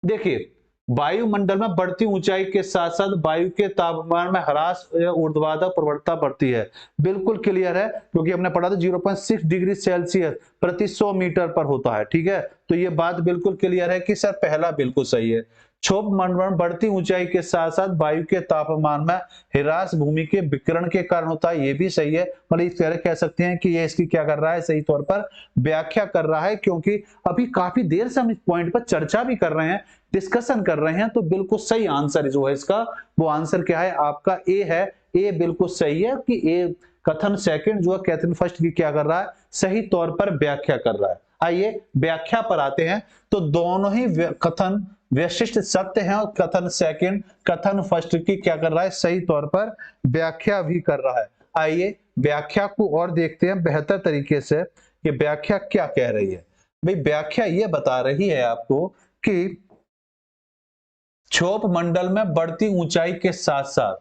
देखिए वायुमंडल में बढ़ती ऊंचाई के साथ साथ वायु के तापमान में ह्रास या ऊर्ध्वाधर प्रवणता बढ़ती है। बिल्कुल क्लियर है, क्योंकि हमने पढ़ा था 0.6 डिग्री सेल्सियस प्रति 100 मीटर पर होता है। ठीक है, तो ये बात बिल्कुल क्लियर है कि सर पहला बिल्कुल सही है। क्षोभ मंडल में बढ़ती ऊंचाई के साथ साथ वायु के तापमान में ह्रास भूमि के विकिरण के कारण होता है, ये भी सही है। मतलब इस तरह कह सकते हैं कि ये इसकी क्या कर रहा है, सही तौर पर व्याख्या कर रहा है, क्योंकि अभी काफी देर से हम इस पॉइंट पर चर्चा भी कर रहे हैं, डिस्कशन कर रहे हैं। तो बिल्कुल सही आंसर जो है इसका, वो आंसर क्या है आपका, ए है। ए बिल्कुल सही है कि ए कथन सेकंड जो है कथन फर्स्ट की क्या कर रहा है, सही तौर पर व्याख्या कर रहा है। आइए व्याख्या पर आते हैं। तो दोनों ही कथन विशिष्ट सत्य हैं और कथन सेकंड कथन फर्स्ट की क्या कर रहा है, सही तौर पर व्याख्या भी कर रहा है। आइए व्याख्या को और देखते हैं बेहतर तरीके से, ये व्याख्या क्या कह रही है। भाई व्याख्या ये बता रही है आपको कि क्षोभ मंडल में बढ़ती ऊंचाई के साथ साथ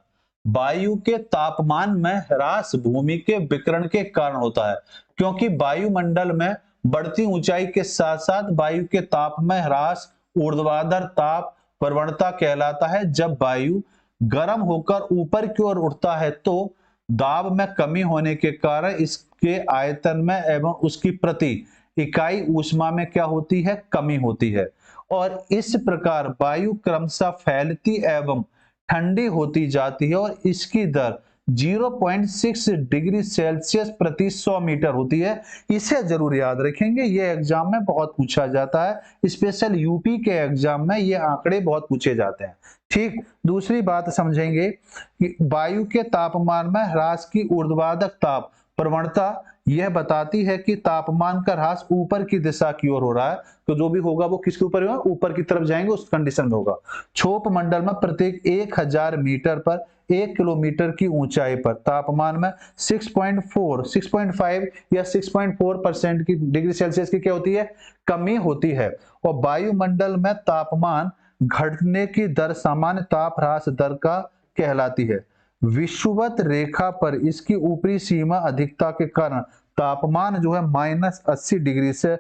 वायु के तापमान में ह्रास भूमि के विकिरण के कारण होता है, क्योंकि वायुमंडल में बढ़ती ऊंचाई के साथ साथ वायु के ताप में ह्रास ऊर्ध्वाधर ताप प्रवणता कहलाता है। जब वायु गर्म होकर ऊपर की ओर उठता है तो दाब में कमी होने के कारण इसके आयतन में एवं उसकी प्रति इकाई ऊष्मा में क्या होती है, कमी होती है। और इस प्रकार वायु क्रमशः फैलती एवं ठंडी होती जाती है और इसकी दर 0.6 डिग्री सेल्सियस प्रति 100 मीटर होती है। इसे जरूर याद रखेंगे, ये एग्जाम में बहुत पूछा जाता है, स्पेशल यूपी के एग्जाम में ये आंकड़े बहुत पूछे जाते हैं। ठीक, दूसरी बात समझेंगे कि वायु के तापमान में ह्रास की ऊर्ध्वाधर ताप प्रवणता यह बताती है कि तापमान का ह्रास ऊपर की दिशा की ओर हो रहा है। तो जो भी होगा वो किसके ऊपर होगा, ऊपर की तरफ जाएंगे उस कंडीशन में होगा। क्षोभ मंडल में प्रत्येक 1000 मीटर पर 1 किलोमीटर की ऊंचाई पर तापमान में 6.4, 6.5 या 6.4% की डिग्री सेल्सियस की क्या होती है, कमी होती है। और वायुमंडल में तापमान घटने की दर सामान्य ताप ह्रास दर का कहलाती है। विषुवत रेखा पर इसकी ऊपरी सीमा अधिकता के कारण तापमान जो है -80 डिग्री से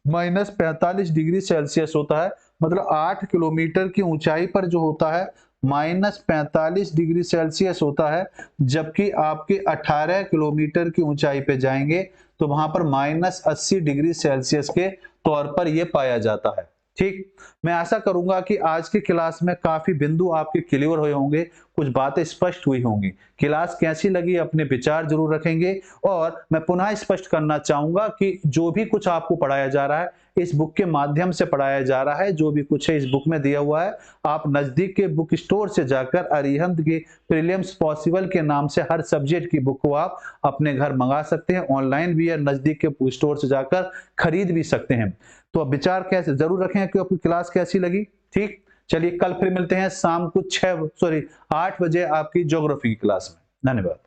-45 डिग्री सेल्सियस होता है। मतलब 8 किलोमीटर की ऊंचाई पर जो होता है -45 डिग्री सेल्सियस होता है, जबकि आपके 18 किलोमीटर की ऊंचाई पे जाएंगे तो वहां पर -80 डिग्री सेल्सियस के तौर पर यह पाया जाता है। ठीक, मैं आशा करूंगा कि आज की क्लास में काफी बिंदु आपके क्लियर हुए होंगे, कुछ बातें स्पष्ट हुई होंगी। क्लास कैसी लगी अपने विचार जरूर रखेंगे। और मैं पुनः स्पष्ट करना चाहूंगा कि जो भी कुछ आपको पढ़ाया जा रहा है इस बुक के माध्यम से पढ़ाया जा रहा है। जो भी कुछ है इस बुक में दिया हुआ है, आप नजदीक के बुक स्टोर से जाकर अरिहंत की प्रीलिम्स पॉसिबल के नाम से हर सब्जेक्ट की बुक को आप अपने घर मंगा सकते हैं। ऑनलाइन भी है, नजदीक के बुक स्टोर से जाकर खरीद भी सकते हैं। तो अब विचार कैसे जरूर रखें कि आपकी क्लास कैसी लगी। ठीक, चलिए कल फिर मिलते हैं शाम को 8 बजे आपकी ज्योग्राफी की क्लास में। धन्यवाद।